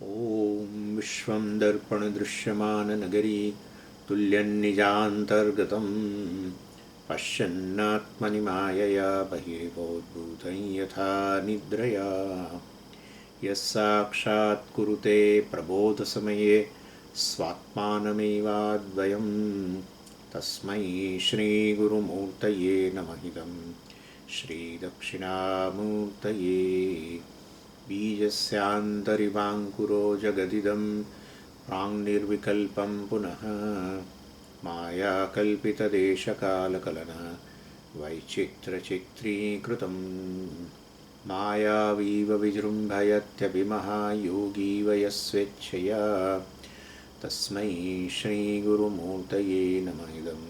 ॐ विश्वं दर्पणदृश्यमाननगरी तुल्यन्निजान्तर्गतं पश्यन्नात्मनि मायया बहिर्भूतं यथा निद्रया यः साक्षात् कुरुते प्रबोधसमये स्वात्मानमेवाद्वयं तस्मै श्रीगुरुमूर्तये नमः इदं श्रीदक्षिणामूर्तये बीजस्यान्तरिवाङ्कुरो जगदिदं प्राङ्निर्विकल्पं पुनः मायाकल्पितदेशकालकलना वैचित्रचित्रीकृतं मायावीव विजृम्भयत्यभिमहायोगीव यस्वेच्छया तस्मै श्रीगुरुमूर्तये नमः इदं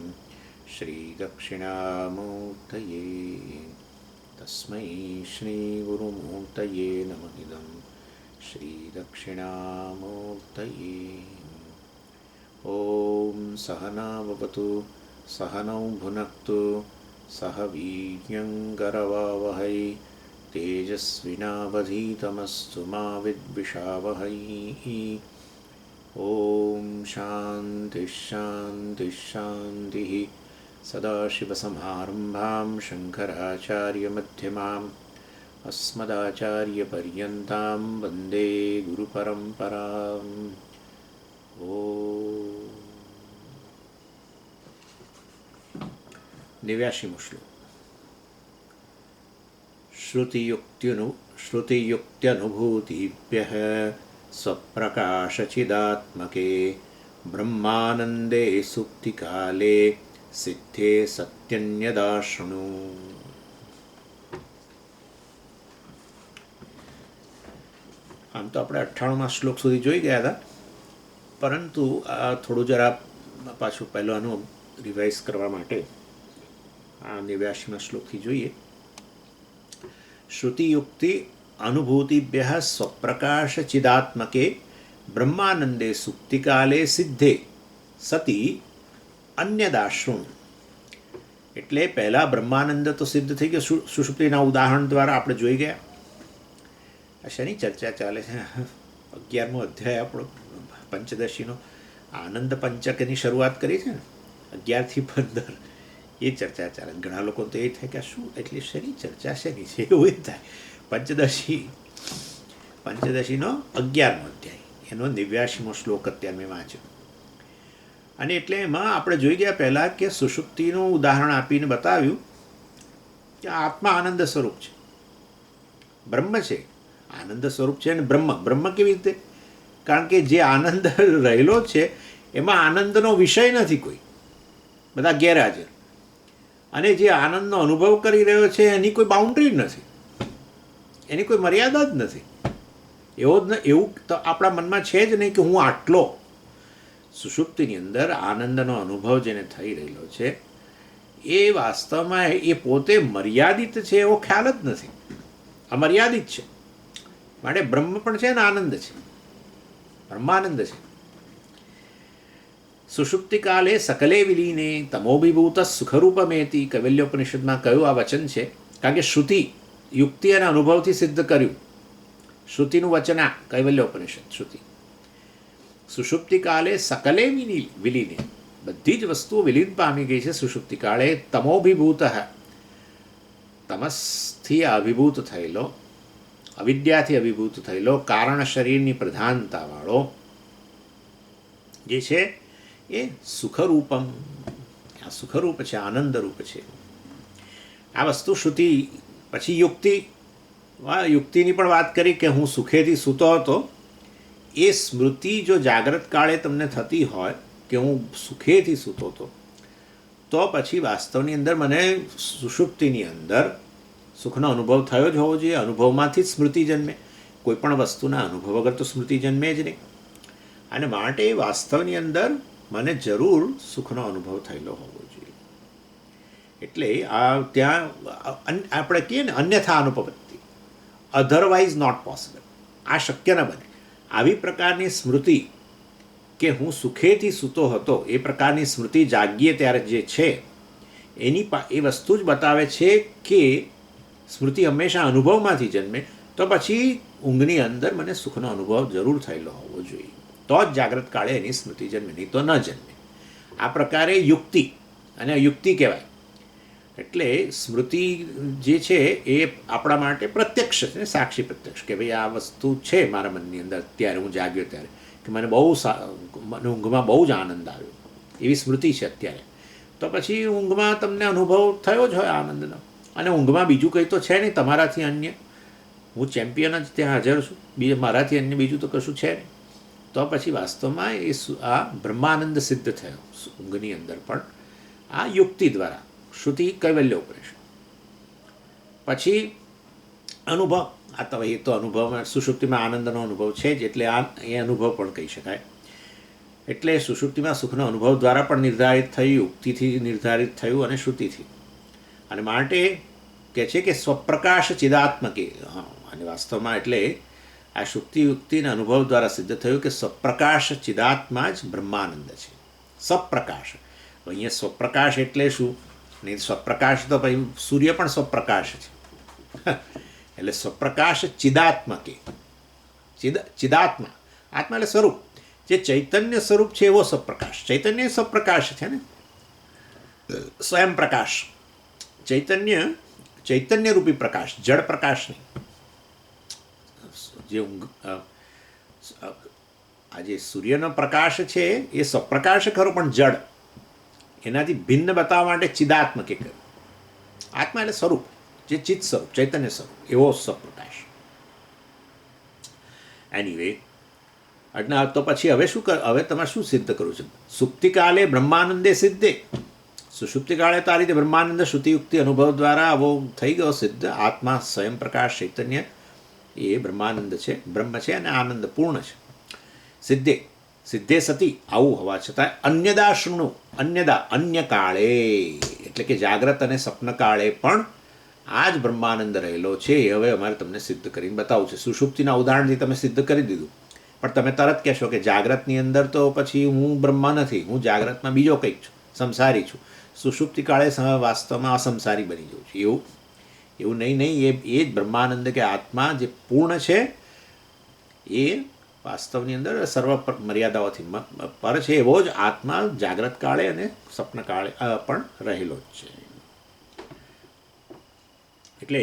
श्रीदक्षिणामूर्तये तस्मै श्रीगुरुमूर्तये नमः इदं श्रीदक्षिणामूर्तये। ॐ सहनाववतु सहनौ भुनक्तु सह वीर्यङ्करवावहै तेजस्विनावधीतमस्तु मा विद्विषावहै। ॐ शान्तिः शान्तिः शान्तिः। सदाशिवसमारम्भां शङ्कराचार्यमध्यमाम् अस्मदाचार्यपर्यन्तां वन्दे गुरुपरम्पराम्। नेव्याशीमो श्लोक। श्रुतियुक्त्यनुभूतिभ्यः स्वप्रकाशचिदात्मके ब्रह्मानन्दे सुप्तिकाले सिद्धे सत्यन्यदा शृणु। આમ તો આપણે 98મા શ્લોક સુધી જોઈ ગયા હતા, પરંતુ આ થોડું જરા પાછું પહેલો આનું રિવાઇઝ કરવા માટે આ 89મા શ્લોકથી જોઈએ. શ્રુતિયુક્તિ અનુભૂતિભ્યઃ સ્વપ્રકાશ ચિદાત્મકે બ્રહ્માનંદે સુપ્તિકાલે સિદ્ધે સતી અન્યદાશ્રુણ. એટલે પહેલાં બ્રહ્માનંદ તો સિદ્ધ થઈ ગયો સુષુપ્તિના ઉદાહરણ દ્વારા આપણે જોઈ ગયા. આ શેની ચર્ચા ચાલે છે? 11મો અધ્યાય આપણો પંચદશીનો આનંદ પંચકની શરૂઆત કરી છે ને, 11થી 15 એ ચર્ચા ચાલે. ઘણા લોકો તો એ થાય કે શું એટલે શેની ચર્ચા શેની છે, એવું એ થાય. પંચદશીનો 11મો અધ્યાય, એનો 89મો શ્લોક અત્યારે મેં વાંચ્યો. અને એટલે એમાં આપણે જોઈ ગયા પહેલાં કે સુષુપ્તિનું ઉદાહરણ આપીને બતાવ્યું કે આત્મા આનંદ સ્વરૂપ છે, બ્રહ્મ છે, આનંદ સ્વરૂપ છે. અને બ્રહ્મ કેવી રીતે? કારણ કે જે આનંદ રહેલો છે એમાં આનંદનો વિષય નથી કોઈ, બધા ગેરહાજર. અને જે આનંદનો અનુભવ કરી રહ્યો છે એની કોઈ બાઉન્ડ્રી નથી, એની કોઈ મર્યાદા જ નથી. એવું તો આપણા મનમાં છે જ નહીં કે હું આટલો. સુષુપ્તિની અંદર આનંદનો અનુભવ જેને થઈ રહેલો છે એ વાસ્તવમાં એ પોતે મર્યાદિત છે એવો ખ્યાલ જ નથી, અમર્યાદિત છે. માટે બ્રહ્મ પણ છે ને આનંદ છે, બ્રહ્માનંદ છે. સુષુપ્તિકાલે સકલે વિલીને તમોભિભૂત સુખરૂપમેતી કૈવલ્યોપનિષદમાં કયું આ વચન છે? કારણ કે શ્રુતિ યુક્તિ અને અનુભવથી સિદ્ધ કર્યું. શ્રુતિનું વચન આ કૈવલ્યોપનિષદ શ્રુતિ. સુષુપ્તિકાલે સકલે વિલીને, બધી જ વસ્તુઓ વિલીન પામી ગઈ છે સુષુપ્તિકાળે. તમોભિભૂત, તમસથી અભિભૂત થયેલો, અવિદ્યાથી અભિભૂત થયેલો, કારણ શરીરની પ્રધાનતાવાળો જે છે એ સુખરૂપમ, આ સુખરૂપ છે, આનંદરૂપ છે. આ વસ્તુ શ્રુતિ. પછી યુક્તિની પણ વાત કરી કે હું સુખેથી સૂતો હતો. એ સ્મૃતિ જો જાગ્રત કાળે તમને થતી હોય કે હું સુખેથી સૂતો હતો, તો પછી વાસ્તવની અંદર મને સુષુપ્તિની અંદર સુખનો અનુભવ થયો જ હોવો જોઈએ. અનુભવમાંથી જ સ્મૃતિ જન્મે. કોઈ પણ વસ્તુના અનુભવ વગર તો સ્મૃતિ જન્મે જ નહીં. અને માટે વાસ્તવની અંદર મને જરૂર સુખનો અનુભવ થયેલો હોવો જોઈએ. એટલે આ ત્યાં આપણે કહીએ ને અન્યથા અનુપપત્તિ, અધરવાઇઝ નોટ પોસિબલ, આ શક્ય ન બને. આવી પ્રકારની સ્મૃતિ કે હું સુખેથી સૂતો હતો, એ પ્રકારની સ્મૃતિ જાગીએ ત્યારે જે છે એની એ વસ્તુ જ બતાવે છે કે સ્મૃતિ હંમેશા અનુભવમાંથી જન્મે. તો પછી ઊંઘની અંદર મને સુખનો અનુભવ જરૂર થયેલો હોવો જોઈએ, તો જ જાગ્રત કાળે એની સ્મૃતિ જન્મે, નહીં તો ન જન્મે. આ પ્રકારે યુક્તિ, અને યુક્તિ કહેવાય. એટલે સ્મૃતિ જે છે એ આપણા માટે પ્રત્યક્ષ છે, સાક્ષી પ્રત્યક્ષ, કે ભાઈ આ વસ્તુ છે મારા મનની અંદર અત્યારે હું જાગ્યો ત્યારે, કે મને મને ઊંઘમાં બહુ જ આનંદ આવ્યો, એવી સ્મૃતિ છે અત્યારે. તો પછી ઊંઘમાં તમને અનુભવ થયો જ હોય આનંદનો, અને ઊંઘમાં બીજું કંઈ તો છે નહીં તમારાથી અન્ય. હું ચેમ્પિયન જ ત્યાં હાજર છું, મારાથી અન્ય બીજું તો કશું છે નહીં. તો પછી વાસ્તવમાં આ બ્રહ્માનંદ સિદ્ધ થયો ઊંઘની અંદર પણ, આ યુક્તિ દ્વારા, શ્રુતિ કૈવલ્ય ઉપનિષદ. પછી અનુભવ, આ તો એ તો અનુભવમાં સુષુપ્તિમાં આનંદનો અનુભવ છે જ, એટલે આ એ અનુભવ પણ કહી શકાય. એટલે સુષુપ્તિમાં સુખનો અનુભવ દ્વારા પણ નિર્ધારિત થયું, યુક્તિથી નિર્ધારિત થયું અને શ્રુતિથી. અને માટે કહે છે કે સ્વપ્રકાશ ચિદાત્મકે, અને વાસ્તવમાં એટલે આ શુક્તિ યુક્તિના અનુભવ દ્વારા સિદ્ધ થયું કે સ્વપ્રકાશ ચિદાત્મા જ બ્રહ્માનંદ છે. સ્વપ્રકાશ, અહીંયા સ્વપ્રકાશ એટલે શું? નહીં, સ્વપ્રકાશ તો ભાઈ સૂર્ય પણ સ્વપ્રકાશ છે. એટલે સ્વપ્રકાશ ચિદાત્મકે, ચિદાત્મા, આત્મા એટલે સ્વરૂપ, જે ચૈતન્ય સ્વરૂપ છે એવો સ્વપ્રકાશ. ચૈતન્ય સ્વપ્રકાશ છે ને, સ્વયં પ્રકાશ. ચૈતન્ય રૂપી પ્રકાશ, જળ પ્રકાશ નહીં. જે આ જે સૂર્યનો પ્રકાશ છે એ સ્વપ્રકાશ ખરો, પણ જળ, એનાથી ભિન્ન બતાવવા માટે ચિદાત્મકે કર્યું. આત્મા એટલે સ્વરૂપ, જે ચિત્ત સ્વરૂપ, ચૈતન્ય સ્વરૂપ, એવો સ્વપ્રકાશ. એનીવે, તો પછી હવે શું હવે તમારે શું સિદ્ધ કરવું છે? સુપ્તિકાલે બ્રહ્માનંદે સિદ્ધે. સુષુપ્તિકાળે તો આ રીતે બ્રહ્માનંદ શ્રુતિયુક્તિ અનુભવ દ્વારા આવો થઈ ગયો સિદ્ધ. આત્મા સ્વયં પ્રકાશ ચૈતન્ય એ બ્રહ્માનંદ છે, બ્રહ્મ છે અને આનંદ પૂર્ણ છે. સિદ્ધે સતી આવું હોવા છતાં અન્યદા શૃણુ, અન્ય કાળે, એટલે કે જાગ્રત અને સ્વપ્ન કાળે પણ આ જ બ્રહ્માનંદ રહેલો છે. એ હવે અમારે તમને સિદ્ધ કરીને બતાવવું છે. સુષુપ્તિના ઉદાહરણથી તમે સિદ્ધ કરી દીધું, પણ તમે તરત કહેશો કે જાગ્રતની અંદર તો પછી હું બ્રહ્મ નથી, હું જાગ્રતમાં બીજો કંઈક છું, સંસારી છું. સુષુપ્તિ કાળે વાસ્તવમાં અસંસારી બની જવું છે. એવું નહીં, એ જ બ્રહ્માનંદ કે આત્મા જે પૂર્ણ છે, એ વાસ્તવની અંદર સર્વ મર્યાદાઓથી પર છે, એવો જ આત્મા જાગ્રત કાળે અને સ્વપ્ન કાળે પણ રહેલો જ છે. એટલે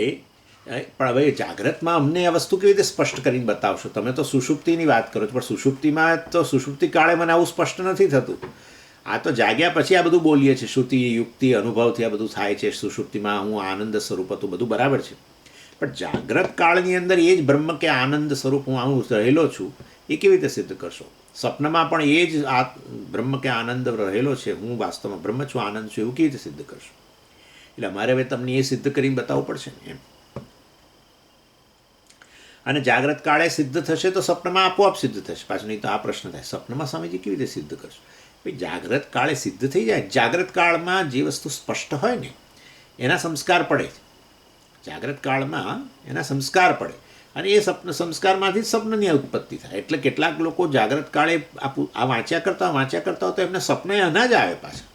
પણ હવે જાગ્રતમાં અમને આ વસ્તુ કેવી રીતે સ્પષ્ટ કરીને બતાવશો? તમે તો સુષુપ્તિની વાત કરો છો, પણ સુષુપ્તિમાં તો સુષુપ્તિ કાળે મને આવું સ્પષ્ટ નથી થતું. આ તો જાગ્યા પછી આ બધું બોલીએ છીએ, શ્રુતિ યુક્તિ અનુભવથી આ બધું થાય છે. સુષુપ્તિમાં હું આનંદ સ્વરૂપ હતું, બધું બરાબર છે, પણ જાગ્રત કાળની અંદર એ જ બ્રહ્મ કે આનંદ સ્વરૂપ હું રહેલો છું, એ કેવી રીતે સિદ્ધ કરશો? સ્વપ્નમાં પણ એ જ બ્રહ્મ કે આનંદ રહેલો છે, હું વાસ્તવમાં બ્રહ્મ છું, આનંદ છું, એવું કેવી રીતે સિદ્ધ કરશો? એટલે અમારે હવે તમને એ સિદ્ધ કરીને બતાવવું પડશે ને એમ. અને જાગ્રત કાળે સિદ્ધ થશે તો સ્વપ્નમાં આપોઆપ સિદ્ધ થશે. પાછું નહીં તો આ પ્રશ્ન થાય, સ્વપ્નમાં સ્વામીજી કેવી રીતે સિદ્ધ કરશો? ભાઈ જાગ્રત કાળે સિદ્ધ થઈ જાય. જાગ્રત કાળમાં જે વસ્તુ સ્પષ્ટ હોય ને એના સંસ્કાર પડે. જાગ્રત કાળમાં એના સંસ્કાર પડે, અને એ સંસ્કારમાંથી જ સ્વપ્નની ઉત્પત્તિ થાય. એટલે કેટલાક લોકો જાગ્રત કાળે આ વાંચ્યા કરતા તો એમને સ્વપ્ન એના જ આવે પાછા.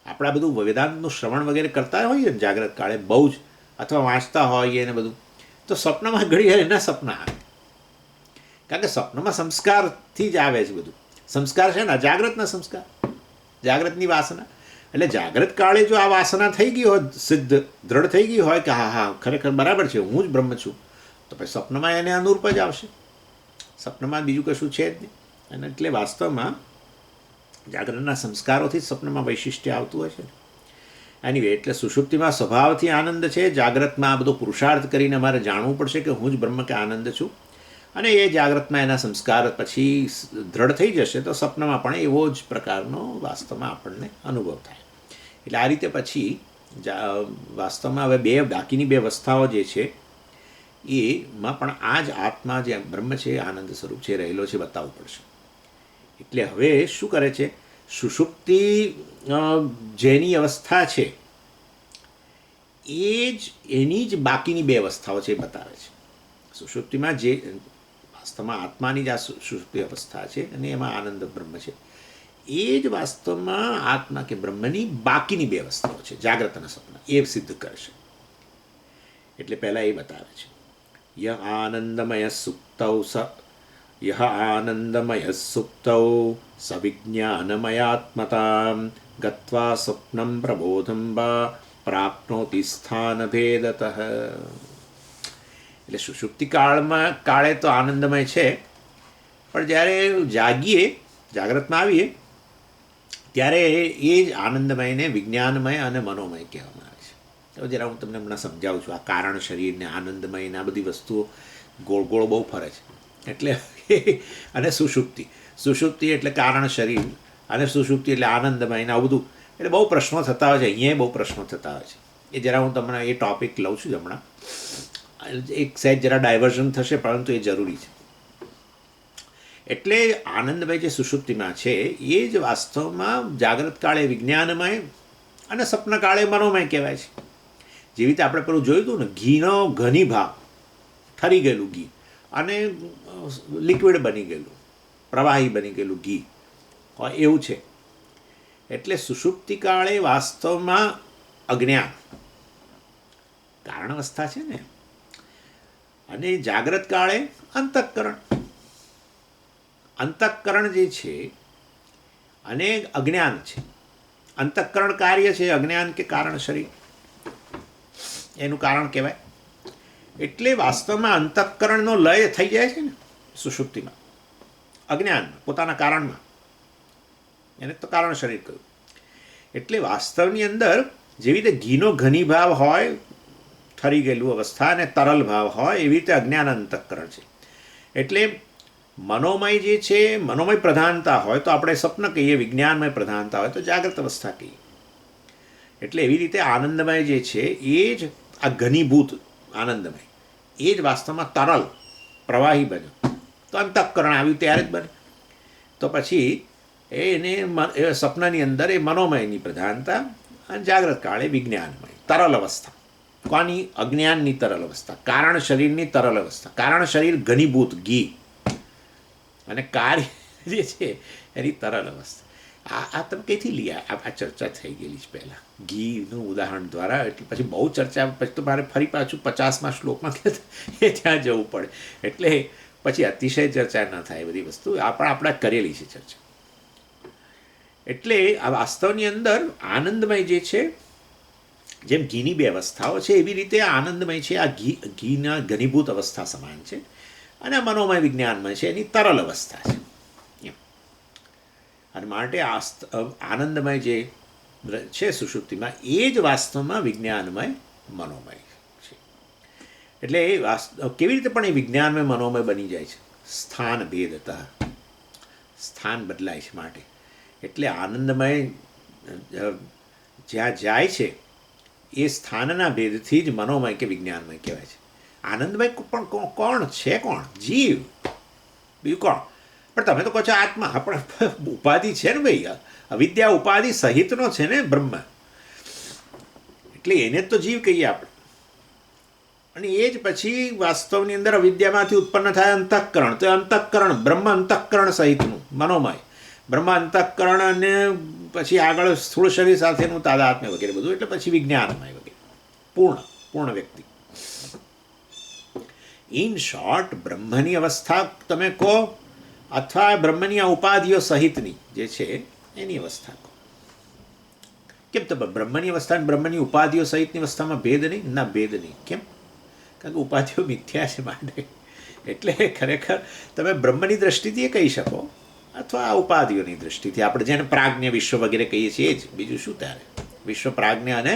આપણા બધું વેદાંતનું શ્રવણ વગેરે કરતા હોઈએ ને જાગ્રત કાળે બહુ જ, અથવા વાંચતા હોઈએ ને બધું, તો સ્વપ્નમાં ઘડી એના સપના આવે. કારણ કે સ્વપ્નમાં સંસ્કારથી જ આવે છે બધું. સંસ્કાર છે ને જાગ્રતના સંસ્કાર, જાગ્રતની વાસના. એટલે જાગ્રત કાળે જો આ વાસના થઈ ગઈ હોય, સિદ્ધ દ્રઢ થઈ ગઈ હોય કે હા ખરેખર બરાબર છે, હું જ બ્રહ્મ છું, તો પછી સ્વપ્નમાં એને અનુરૂપ જ આવશે. સ્વપ્નમાં બીજું કશું છે જ નહીં. અને એટલે વાસ્તવમાં જાગરણના સંસ્કારોથી જ સ્વપ્નમાં વૈશિષ્ટ્ય આવતું હોય છે. એનીવે, એટલે સુષુપ્તિમાં સ્વભાવથી આનંદ છે. જાગ્રતમાં આ બધો પુરુષાર્થ કરીને અમારે જાણવું પડશે કે હું જ બ્રહ્મ કે આનંદ છું, અને એ જાગ્રતમાં એના સંસ્કાર પછી દ્રઢ થઈ જશે તો સ્વપ્નમાં પણ એવો જ પ્રકારનો વાસ્તવમાં આપણને અનુભવ થાય. એટલે આ રીતે પછી વાસ્તવમાં હવે બાકીની બે અવસ્થાઓ જે છે એમાં પણ આ જ આત્મા જે બ્રહ્મ છે, આનંદ સ્વરૂપ છે, રહેલો છે, બતાવવું પડશે. એટલે હવે શું કરે છે? સુષુપ્તિ જેની અવસ્થા છે એની જ બાકીની બે અવસ્થાઓ છે એ બતાવે છે. સુષુપ્તિમાં જે વાસ્તવમાં આત્માની જ આ સુષુપ્તિ અવસ્થા છે અને એમાં આનંદ બ્રહ્મ છે, એ જ વાસ્તવમાં આત્મા કે બ્રહ્મની બાકીની બે અવસ્થાઓ છે, જાગ્રત અને સ્વપ્ન, એ સિદ્ધ કરશે. એટલે પહેલાં એ બતાવે છે. યહ આનંદમય સુપ્તૌ યહ આનંદમય સુપ્તૌ સવિજ્ઞાનમયાત્મતાં ગત્વા સ્વપ્નમ પ્રબોધમ વા પ્રાપ્નોતિ સ્થાનભેદતઃ. એટલે સુષુપ્તિ કાળે તો આનંદમય છે, પણ જ્યારે જાગીએ, જાગ્રતમાં આવીએ, ત્યારે એ જ આનંદમયને વિજ્ઞાનમય અને મનોમય કહેવામાં આવે છે. તો જરા હું તમને હમણાં સમજાવું છું. આ કારણ શરીરને આનંદમય ને આ બધી વસ્તુઓ ગોળ ગોળ બહુ ફરે છે. એટલે અને સુષુપ્તિ એટલે કારણ શરીર, અને સુષુપ્તિ એટલે આનંદમય ને આવું બધું. એટલે બહુ પ્રશ્નો થતા હોય છે, અહીંયા બહુ પ્રશ્નો થતા હોય છે. એ જરા હું તમને એ ટૉપિક લઉં છું હમણાં. એક સહેજ જરા ડાયવર્ઝન થશે, પરંતુ એ જરૂરી છે. એટલે આનંદમય જે સુષુપ્તિમાં છે એ જ વાસ્તવમાં જાગ્રત કાળે વિજ્ઞાનમય અને સ્વપ્ન કાળે મનોમય કહેવાય છે. જેવી રીતે આપણે પેલું જોયું હતું ને, ઘીનો ઘની ભાગ, ઠરી ગયેલું ઘી અને લિક્વિડ બની ગયેલું, પ્રવાહી બની ગયેલું ઘી હોય એવું છે. એટલે સુષુપ્તિ કાળે વાસ્તવમાં અજ્ઞાન કારણ અવસ્થા છે ને, અને જાગ્રત કાળે અંતઃકરણ જે છે અને અજ્ઞાન છે. અંતઃકરણ કાર્ય છે, અજ્ઞાન કે કારણ શરીર એનું કારણ કહેવાય. એટલે વાસ્તવમાં અંતઃકરણનો લય થઈ જાય છે ને સુષુપ્તિમાં, અજ્ઞાનમાં, પોતાના કારણમાં. એને તો કારણ શરીર કહ્યું. એટલે વાસ્તવની અંદર જેવી રીતે ઘીનો ઘની ભાવ હોય, ઠરી ગયેલું અવસ્થા, અને તરલ ભાવ હોય, એવી રીતે અજ્ઞાન અંતઃકરણ છે. એટલે મનોમય જે છે, મનોમય પ્રધાનતા હોય તો આપણે સ્વપ્ન કહીએ, વિજ્ઞાનમય પ્રધાનતા હોય તો જાગ્રત અવસ્થા કહીએ. એટલે એવી રીતે આનંદમય જે છે એ જ આ ઘનીભૂત આનંદમય એ જ વાસ્તવમાં તરલ પ્રવાહી બન્યો. તો અંતઃકરણ આવ્યું ત્યારે જ બને. તો પછી એને સ્વપ્નની અંદર એ મનોમયની પ્રધાનતા, અને જાગ્રત કાળે વિજ્ઞાનમય તરલ અવસ્થા. કોની? અજ્ઞાનની તરલ અવસ્થા, કારણ શરીરની તરલ અવસ્થા. કારણ શરીર ઘનીભૂત ઘી, અને કાર્ય જે છે એની તરલ અવસ્થા. આ તમે કઈથી લીયા? આ ચર્ચા થઈ ગયેલી છે પહેલાં ઘીનું ઉદાહરણ દ્વારા. એટલે પછી બહુ ચર્ચા, પછી તો મારે ફરી પાછું 50મા શ્લોકમાં એ ત્યાં જવું પડે. એટલે પછી અતિશય ચર્ચા ન થાય બધી વસ્તુ. આપણે કરેલી છે ચર્ચા. એટલે આ વાસ્તવની અંદર આનંદમય જે છે, જેમ ઘીની બે અવસ્થાઓ છે એવી રીતે આનંદમય છે આ ઘીના ઘનીભૂત અવસ્થા સમાન છે, અને મનોમય વિજ્ઞાનમય છે એની તરલ અવસ્થા છે. અને માટે આનંદમય જે છે સુષુપ્તિમાં એ જ વાસ્તવમાં વિજ્ઞાનમય મનોમય છે. એટલે એ કેવી રીતે પણ એ વિજ્ઞાનમય મનોમય બની જાય છે? સ્થાન ભેદતા, સ્થાન બદલાય છે માટે. એટલે આનંદમય જ્યાં જાય છે એ સ્થાનના ભેદથી જ મનોમય કે વિજ્ઞાનમય કહેવાય છે. આનંદમય પણ કોણ છે? કોણ? જીવ, બીજું કોણ? પણ તમે તો કહો છો આત્મા. પણ ઉપાધિ છે ને ભાઈ, અવિદ્યા ઉપાધિ સહિતનો છે ને બ્રહ્મ. એટલે એને જ તો જીવ કહીએ આપણે. અને એ જ પછી વાસ્તવની અંદર અવિદ્યામાંથી ઉત્પન્ન થાય અંતઃકરણ. તો અંતઃકરણ બ્રહ્મ અંતઃકરણ સહિતનું મનોમય, બ્રહ્મ અંતઃકરણ, અને પછી આગળ સ્થૂળ શરીર સાથેનું તાદાત્મ્ય વગેરે બધું. એટલે પછી વિજ્ઞાનમય વગેરે પૂર્ણ વ્યક્તિ. ઇન શોર્ટ, બ્રહ્મની અવસ્થા તમે કહો, અથવા બ્રહ્મની આ ઉપાધિઓ સહિતની જે છે એની અવસ્થા કહો. કેમ? તો બ્રહ્મની અવસ્થા અને બ્રહ્મની ઉપાધિઓ સહિતની અવસ્થામાં ભેદ નહીં? ના, ભેદ નહીં. કેમ? કારણ કે ઉપાધિઓ મિથ્યા છે માટે. એટલે ખરેખર તમે બ્રહ્મની દ્રષ્ટિથી એ કહી શકો, અથવા આ ઉપાધિઓની દ્રષ્ટિથી, આપણે જેને પ્રાજ્ઞ વિશ્વ વગેરે કહીએ છીએ એ જ. બીજું શું ત્યારે? વિશ્વ, પ્રાજ્ઞ અને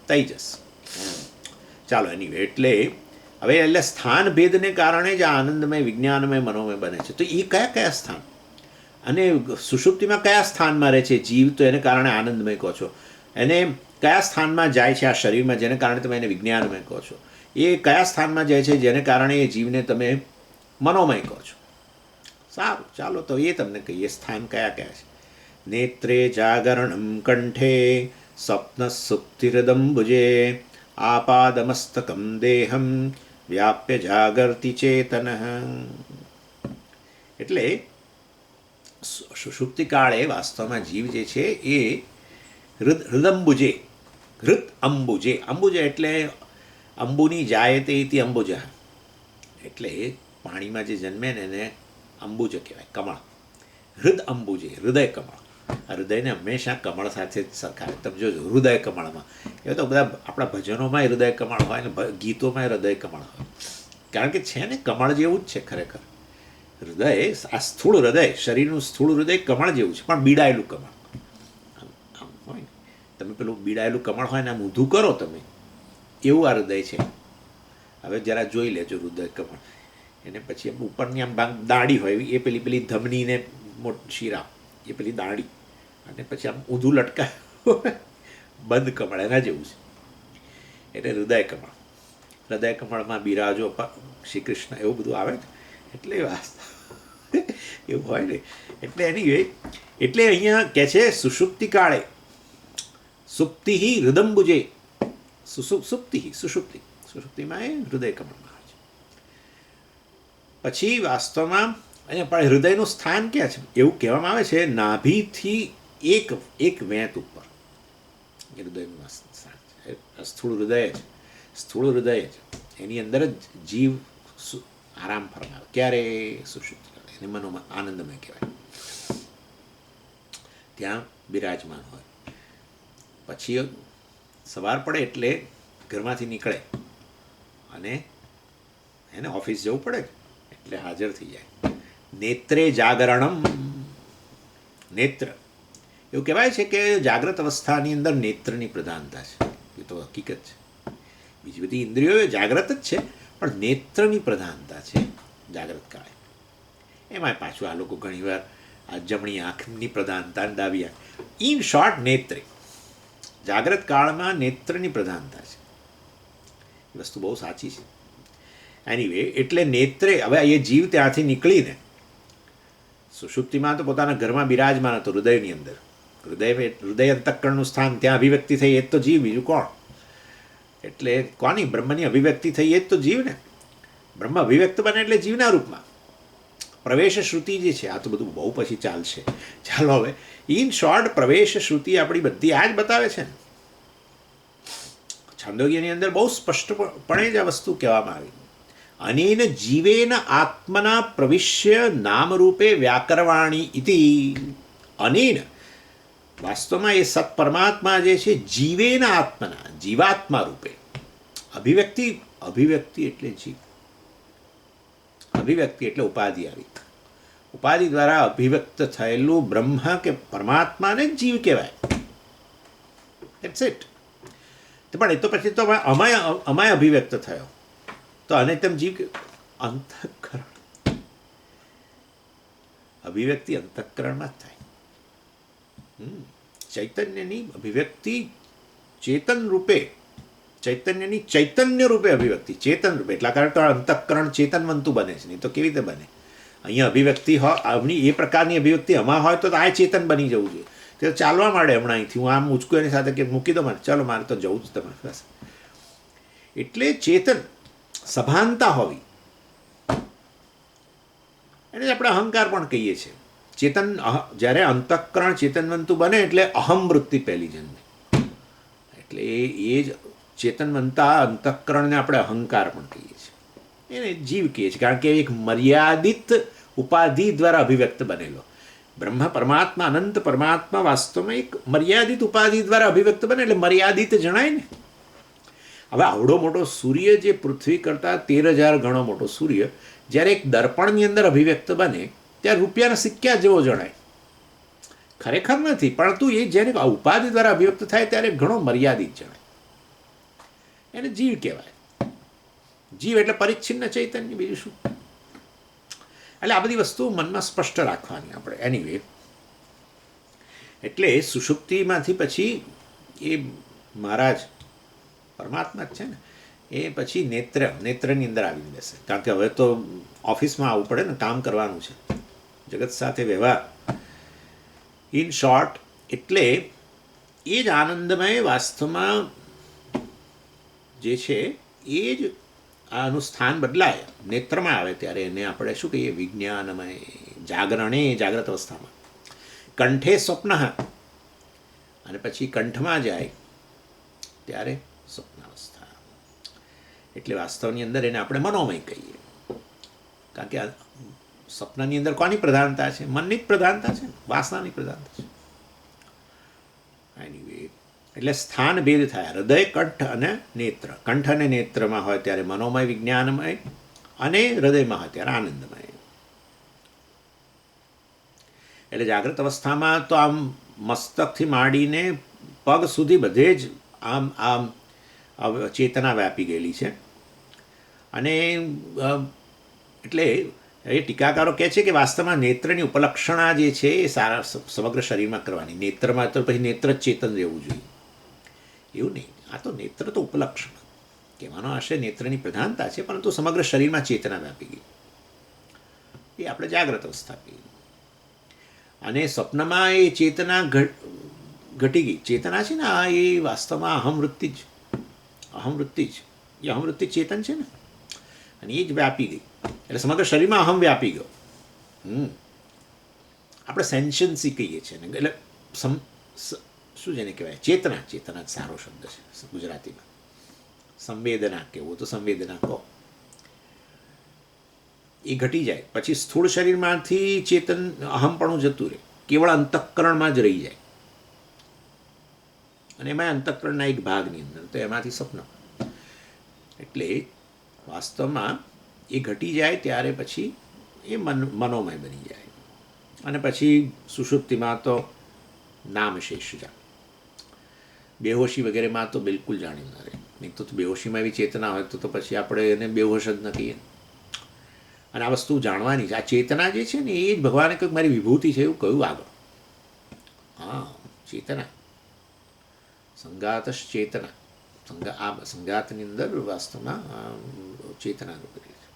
તૈજસ. ચાલો, એની એટલે હવે એટલે સ્થાન ભેદને કારણે જ આનંદમય વિજ્ઞાનમય મનોમય બને છે. તો એ કયા સ્થાન? અને સુષુપ્તિમાં કયા સ્થાનમાં રહે છે જીવ? તો એને કારણે આનંદમય કહો છો. એને કયા સ્થાનમાં જાય છે આ શરીરમાં, જેને કારણે તમે એને વિજ્ઞાનમય કહો છો? એ કયા સ્થાનમાં જાય છે જેને કારણે એ જીવને તમે મનોમય કહો છો? સારું, ચાલો તો એ તમને કહીએ સ્થાન કયા કયા છે. નેત્રે જાગરણમ કંઠે સ્વપ્ન સુપ્તિરદંબુજે આપાદમસ્તકમ દેહમ વ્યાપ્ય જાગર્તિ ચેતન. એટલે સુષુપ્તિ કાળે વાસ્તવમાં જીવ જે છે એ હૃદંબુજે, અંબુજે એટલે અંબુની જાયતે ઇતિ અંબુજ, એટલે પાણીમાં જે જન્મે ને એને અંબુજ કહેવાય, કમળ. હૃદ અંબુજે, હૃદય કમળ. આ હૃદયને હંમેશા કમળ સાથે જ સરખાવે. તમે જોજો હૃદય કમળમાં, એ તો બધા આપણા ભજનોમાં હૃદય કમળ હોય ને ગીતોમાં હૃદય કમળ હોય, કારણ કે છે ને કમળ જેવું જ છે ખરેખર. હૃદય, આ સ્થૂળ હૃદય, શરીરનું સ્થૂળ હૃદય કમળ જેવું છે, પણ બીડાયેલું કમળ આમ હોય ને. તમે પેલું બીડાયેલું કમળ હોય ને આમ ઊંધું કરો તમે, એવું આ હૃદય છે. હવે જરા જોઈ લેજો હૃદય કમળ. એને પછી ઉપરની આમ દાઢી હોય એ પેલી ધમનીને મોટી શીરા, એ પેલી દાઢી, અને પછી આમ ઊંધું લટકાય બંધ કમળ, એના જેવું છે. એટલે હૃદય કમળ. હૃદય કમળમાં બિરાજો શ્રી કૃષ્ણ, એવું બધું આવે ને. એટલે એવું હોય ને. એટલે એની એટલે અહીંયા કહે છે સુષુપ્તિ કાળે સુપ્તિ હૃદંબુજે, સુષુપ્તિમાં એ હૃદય કમળમાં આવે છે. પછી વાસ્તવમાં અહીંયા પણ હૃદયનું સ્થાન ક્યાં છે એવું કહેવામાં આવે છે, નાભીથી એક વેંત ઉપર એ હૃદયનું સ્થાન છે. સ્થૂળ હૃદય જ, સ્થૂળ હૃદય જ, એની અંદર જ જીવ આરામ ફરમાવે. ક્યારે? સુષુપ્તિ કાળે. એને મનોમાં આનંદમય કહેવાય, ત્યાં બિરાજમાન હોય. પછી સવાર પડે એટલે ઘરમાંથી નીકળે અને એને ઓફિસ જવું પડે, એટલે હાજર થઈ જાય. નેત્રે જાગરણમ. નેત્ર, એવું કહેવાય છે કે જાગ્રત અવસ્થાની અંદર નેત્રની પ્રધાનતા છે. એ તો હકીકત છે. બીજી બધી ઇન્દ્રિયો જાગ્રત જ છે, પણ નેત્રની પ્રધાનતા છે જાગ્રત કાળે. એમાં પાછું આ લોકો ઘણીવાર આ જમણી આંખની પ્રધાનતા, ડાબી આંખ. ઇન શોર્ટ, નેત્રે, જાગ્રત કાળમાં નેત્રની પ્રધાનતા છે. એ વસ્તુ બહુ સાચી છે. એનીવે, એટલે નેત્રે, હવે એ જીવ ત્યાંથી નીકળીને સુષુપ્તિમાં તો પોતાના ઘરમાં બિરાજમાન હતો, હૃદયની અંદર. હૃદય અંતઃકરણનું સ્થાન, ત્યાં અભિવ્યક્તિ થઈ એ જ તો જીવ, બીજું કોણ? એટલે કોની? બ્રહ્મની અભિવ્યક્તિ થઈ એ જ તો જીવ ને. બ્રહ્મ અભિવ્યક્ત બને એટલે જીવના રૂપમાં. પ્રવેશ શ્રુતિ જે છે, આ તો બધું બહુ પછી ચાલશે. ચાલો હવે ઇન શોર્ટ, પ્રવેશ શ્રુતિ આપણી બધી આ જ બતાવે છે ને. છાંદોગ્યની અંદર બહુ સ્પષ્ટપણે જ આ વસ્તુ કહેવામાં આવી. અનેન જીવેન આત્મના પ્રવિશ્ય નામરૂપે વ્યાકરવાણી ઇતિ. અનેન, વાસ્તવમાં એ સત પરમાત્મા જે છે, જીવેન આત્મના, જીવાત્મા રૂપે. અભિવ્યક્તિ એટલે જીવ, અભિવ્યક્તિ એટલે ઉપાધિ આવી. ઉપાધિ દ્વારા અભિવ્યક્ત થયેલું બ્રહ્મ કે પરમાત્માને જીવ કહેવાય. It's it. પણ એ તો પછી તો અમાય અભિવ્યક્ત થયો, તો આને તેમ જીવ અંતઃકરણ. અભિવ્યક્તિ અંતઃકરણમાં જ થાય. ચૈતન્યની અભિવ્યક્તિ ચેતન રૂપે, ચૈતન્યની ચૈતન્ય રૂપે અભિવ્યક્તિ, ચેતન રૂપે. એટલા કારણ તો અંતઃકરણ ચેતનવંતું બને છે. નહીં તો કેવી રીતે બને? અહીંયા અભિવ્યક્તિ હોય, એ પ્રકારની અભિવ્યક્તિ આમાં હોય તો આ ચેતન બની જવું જોઈએ. તે તો ચાલવા માંડે હમણાં અહીંથી. હું આમ ઉચકું એની સાથે કે મૂકી દો મને, ચાલો મારે તો જવું જ તમારી પાસે. એટલે ચેતન સભાનતા હોવી, એને આપણે અહંકાર પણ કહીએ છીએ. ચેતન, જ્યારે અંતઃકરણ ચેતનવંતું બને એટલે અહમ વૃત્તિ પહેલી જન્મે. એટલે એ જ ચેતનવંતા અંતઃકરણને આપણે અહંકાર પણ કહીએ છીએ, એને જીવ કહીએ છીએ. કારણ કે એક મર્યાદિત ઉપાધિ દ્વારા અભિવ્યક્ત બનેલો બ્રહ્મ પરમાત્મા, અનંત પરમાત્મા વાસ્તવમાં એક મર્યાદિત ઉપાધિ દ્વારા અભિવ્યક્ત બને એટલે મર્યાદિત જણાય ને. હવે આવડો મોટો સૂર્ય, જે પૃથ્વી કરતાં 13,000 ગણો મોટો સૂર્ય, જ્યારે એક દર્પણની અંદર અભિવ્યક્ત બને ત્યારે રૂપિયાના સિક્કા જેવો જણાય. ખરેખર નથી, પરંતુ એ જ્યારે ઉપાધિ દ્વારા અભિવ્યક્ત થાય ત્યારે ઘણો મર્યાદિત જણાય. એને જીવ કહેવાય. જીવ એટલે પરિચ્છિન્ન ચૈતન્ય, બીજું શું? એટલે આ બધી વસ્તુ મનમાં સ્પષ્ટ રાખવાની આપણે. એનીવે, એટલે સુષુપ્તિમાંથી પછી એ મહારાજ પરમાત્મા જ છે ને, એ પછી નેત્રની અંદર આવી બેસે. કારણ કે હવે તો ઓફિસમાં આવવું પડે ને, કામ કરવાનું છે, જગત સાથે વ્યવહાર. ઇન શોર્ટ, એટલે એ જ આનંદમય વાસ્તવમાં જે છે એ જ આનું સ્થાન બદલાય, નેત્રમાં આવે ત્યારે એને આપણે શું કહીએ? વિજ્ઞાનમય. જાગરણે, જાગ્રત અવસ્થામાં. કંઠે સ્વપ્ન, અને પછી કંઠમાં જાય ત્યારે સ્વપ્નાવસ્થા. એટલે વાસ્તવની અંદર એને આપણે મનોમય કહીએ. કારણ કે સપનાની અંદર કોની પ્રધાનતા છે? મનની જ પ્રધાનતા છે, વાસનાની પ્રધાનતા છે. એનીવે એટલે સ્થાન ભેદ થાય. હૃદય, કંઠ અને નેત્ર. કંઠ અને નેત્રમાં હોય ત્યારે મનોમય વિજ્ઞાનમય, અને હૃદયમાં હોય ત્યારે આનંદમય. એટલે જાગ્રત અવસ્થામાં તો આમ મસ્તકથી માંડીને પગ સુધી બધે જ આમ આમ ચેતના વ્યાપી ગયેલી છે. અને એટલે એ ટીકાકારો કહે છે કે વાસ્તવમાં નેત્રની ઉપલક્ષણા જે છે એ સારા સમગ્ર શરીરમાં કરવાની. નેત્રમાં તો પછી નેત્ર જ ચેતન રહેવું જોઈએ એવું નહીં. આ તો નેત્ર તો ઉપલક્ષણ કહેવાનો આશય નેત્રની પ્રધાનતા છે, પરંતુ સમગ્ર શરીરમાં ચેતના વ્યાપી ગઈ એ આપણે જાગ્રત અવસ્થા કહીએ. અને સ્વપ્નમાં એ ચેતના ઘટી ગઈ. ચેતના છે ને આ એ વાસ્તવમાં અહમવૃત્તિ જ એ અહમવૃત્તિ ચેતન છે ને, અને એ જ વ્યાપી ગઈ. એટલે સમગ્ર શરીરમાં અહમ વ્યાપી ગયો. આપણે સેન્શન્સી કહીએ છીએ ને, એટલે શું જેને કહેવાય ચેતના. ચેતના જ સારો શબ્દ છે ગુજરાતીમાં. સંવેદના કહેવું તો સંવેદના કહો. એ ઘટી જાય પછી સ્થૂળ શરીરમાંથી ચેતન અહમપણું જતું રહે, કેવળ અંતઃકરણમાં જ રહી જાય. અને એમાં અંતઃકરણના એક ભાગની અંદર તો એમાંથી સ્વપ્ન. એટલે વાસ્તવમાં એ ઘટી જાય ત્યારે પછી એ મનોમય બની જાય. અને પછી સુષુપ્તિમાં તો નામ શેષ જાય. બેહોશી વગેરેમાં તો બિલકુલ જાણી ન રહે. નહીં તો બેહોશીમાં એવી ચેતના હોય તો પછી આપણે એને બેહોશ જ ન કહીએ. અને આ વસ્તુ જાણવાની છે. આ ચેતના જે છે ને એ જ ભગવાને કંઈક મારી વિભૂતિ છે એવું કહ્યું આગળ. હા, ચેતના સંગાત ચેતના. આ સંગાતની અંદર વાસ્તવમાં ચેતના કરેલી છે.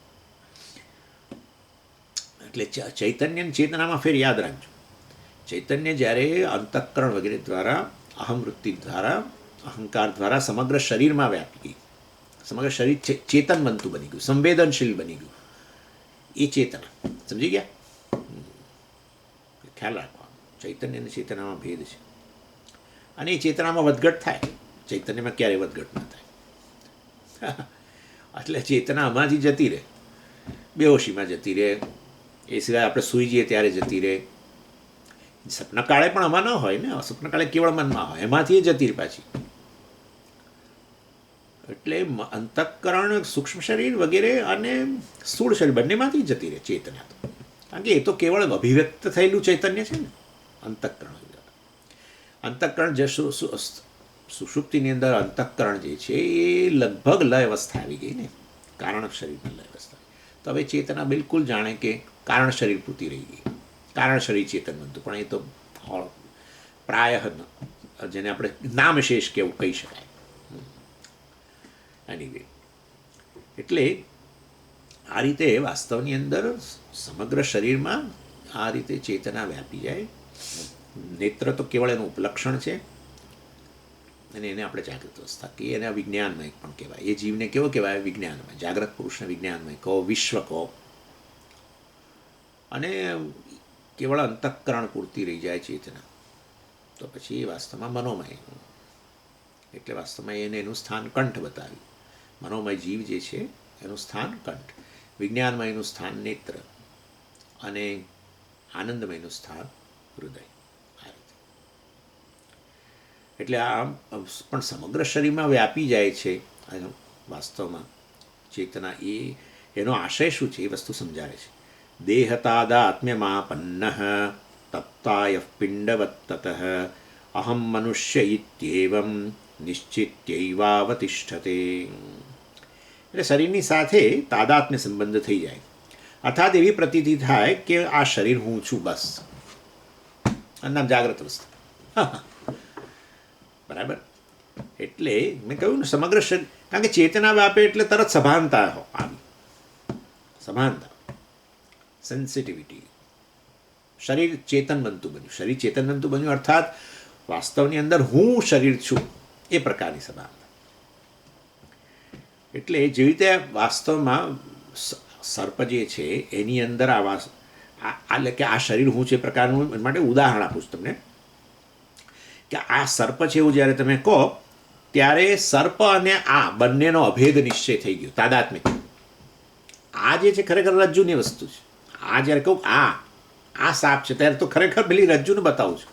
એટલે ચૈતન્ય ચેતનામાં ફેર યાદ રાખજો. ચૈતન્ય જ્યારે અંતઃકરણ વગેરે દ્વારા અહમવૃત્તિ દ્વારા અહંકાર દ્વારા સમગ્ર શરીરમાં વ્યાપી ગઈ, સમગ્ર શરીર ચેતન બનતું બની ગયું, સંવેદનશીલ બની ગયું, એ ચેતના. સમજી ગયા? ખ્યાલ રાખવાનો. ચૈતન્ય અને ચેતનામાં ભેદ છે. અને એ ચેતનામાં વધઘટ થાય, ચૈતન્યમાં ક્યારેય વધઘટ ના થાય. એટલે ચેતના આમાંથી જતી રહે, બેહોશીમાં જતી રહે, એ સિવાય આપણે સૂઈ જઈએ ત્યારે જતી રહે. સપનાકાળે પણ આમાં ન હોય ને, સપનાકાળે કેવળ મનમાં હોય, એમાંથી એ જતી રહે પાછી. એટલે અંતઃકરણ, સૂક્ષ્મ શરીર વગેરે અને સ્થૂળ શરીર બંનેમાંથી જતી રહે ચેતના. તો કારણ કે એ તો કેવળ અભિવ્યક્ત થયેલું ચૈતન્ય છે ને અંતઃકરણ. અંતઃકરણ જે સુષુપ્તિની અંદર અંતઃકરણ જે છે એ લગભગ લય અવસ્થા આવી ગઈ ને, કારણ શરીરમાં લય અવસ્થા. તો હવે ચેતના બિલકુલ જાણે કે કારણ શરીર પૂરતી રહી ગઈ. કારણ શરીર ચેતન બનતું, પણ એ તો પ્રાય જેને આપણે નામ શેષ કેવું કહી શકાય. એનીવે એટલે આ રીતે વાસ્તવની અંદર સમગ્ર શરીરમાં આ રીતે ચેતના વ્યાપી જાય. નેત્ર તો કેવળ એનું ઉપલક્ષણ છે, અને એને આપણે જાગૃત અવસ્થા કહીએ. એને વિજ્ઞાનમય પણ કહેવાય. એ જીવને કેવો કહેવાય? વિજ્ઞાનમય. જાગ્રત પુરુષને વિજ્ઞાનમય કહો, વિશ્વ કહો. અને કેવળ અંતઃકરણ પૂરતી રહી જાય ચેતના તો પછી એ વાસ્તવમાં મનોમય. એટલે વાસ્તવમાં એને એનું સ્થાન કંઠ બતાવ્યું. મનોમય જીવ જે છે એનું સ્થાન કંઠ, વિજ્ઞાનમયનું સ્થાન નેત્ર, અને આનંદમયનું સ્થાન હૃદય. આ રીતે એટલે આ પણ સમગ્ર શરીરમાં વ્યાપી જાય છે વાસ્તવમાં ચેતના. એનો આશય શું છે એ વસ્તુ સમજાવે છે. દેહતાદાત્મ્યમાપન્ન તપ્તાય પિંડવત્તત અહમ મનુષ્ય ઇત્યેવમ નિશ્ચિત્યૈવાવતિષ્ઠતે. એટલે શરીરની સાથે તાદાત્મ્ય સંબંધ થઈ જાય, અર્થાત એવી પ્રતીતિ થાય કે આ શરીર હું છું, બસ. નામ જાગ્રત અવસ્થા. બરાબર. એટલે મેં કહ્યું ને સમગ્ર શરીર, કારણ કે ચેતના વ્યાપે એટલે તરત સભાનતા આવી. સભાનતા, સેન્સિટિવિટી. શરીર ચેતન બનતું બન્યું. શરીર ચેતન બનતું બન્યું અર્થાત વાસ્તવની અંદર હું શરીર છું એ પ્રકારની સભાનતા. એટલે જેવી રીતે વાસ્તવમાં સર્પ જે છે એની અંદર એટલે કે આ શરીર હું છે પ્રકારનું માટે ઉદાહરણ આપું છું તમને, કે આ સર્પ છે એવું જ્યારે તમે કહો ત્યારે સર્પ અને આ બંનેનો અભેદ નિશ્ચય થઈ ગયો, તાદાત્મ્ય. આ જે છે ખરેખર રજ્જુની વસ્તુ છે. આ જ્યારે કહું આ સાપ છે ત્યારે તો ખરેખર પેલી રજ્જુને બતાવું છું,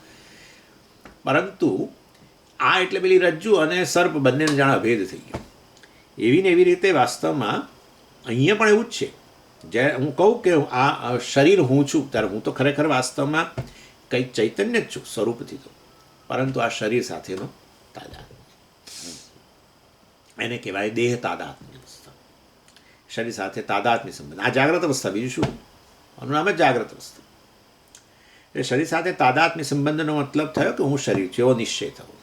પરંતુ આ એટલે પેલી રજ્જુ અને સર્પ બંનેને જાણે અભેદ થઈ ગયો. એવી ને એવી રીતે વાસ્તવમાં અહીંયા પણ એવું જ છે. જ્યારે હું કહું કે આ શરીર હું છું, ત્યારે હું તો ખરેખર વાસ્તવમાં કંઈક ચૈતન્ય જ છું સ્વરૂપથી તો, પરંતુ આ શરીર સાથેનો તાદાત્મ્ય, એને કહેવાય દેહ તાદાત્મ્ય અવસ્થા. શરીર સાથે તાદાત્મ્ય સંબંધ, આ જાગ્રત અવસ્થા, બીજું શું, આનું નામ જ જાગ્રત અવસ્થા. એટલે શરીર સાથે તાદાત્મ્ય સંબંધનો મતલબ થયો કે હું શરીર છું એવો નિશ્ચય થયો.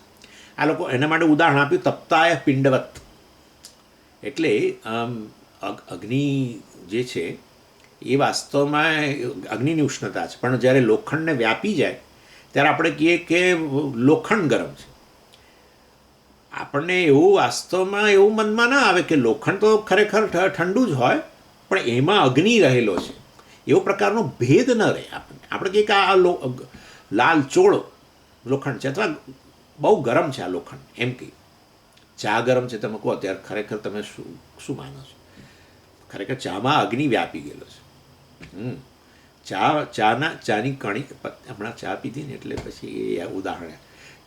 આ લોકો એના માટે ઉદાહરણ આપ્યું તપ્તાય પિંડવત. એટલે અગ્નિ જે છે એ વાસ્તવમાં અગ્નિની ઉષ્ણતા છે, પણ જ્યારે લોખંડને વ્યાપી જાય ત્યારે આપણે કહીએ કે લોખંડ ગરમ છે. આપણને એવું વાસ્તવમાં એવું મનમાં ના આવે કે લોખંડ તો ખરેખર ઠંડુ જ હોય, પણ એમાં અગ્નિ રહેલો છે એવો પ્રકારનો ભેદ ન રહે. આપણે કહીએ કે આ લાલ ચોળ લોખંડ છે અથવા બહુ ગરમ છે આ લોખંડ, એમ કહીએ. ચા ગરમ છે તમે કહો ત્યારે ખરેખર તમે શું માનો છો? ખરેખર ચામાં અગ્નિ વ્યાપી ગયેલો છે. ચાની કણી, હમણાં ચા પીધી ને એટલે પછી એ ઉદાહરણ.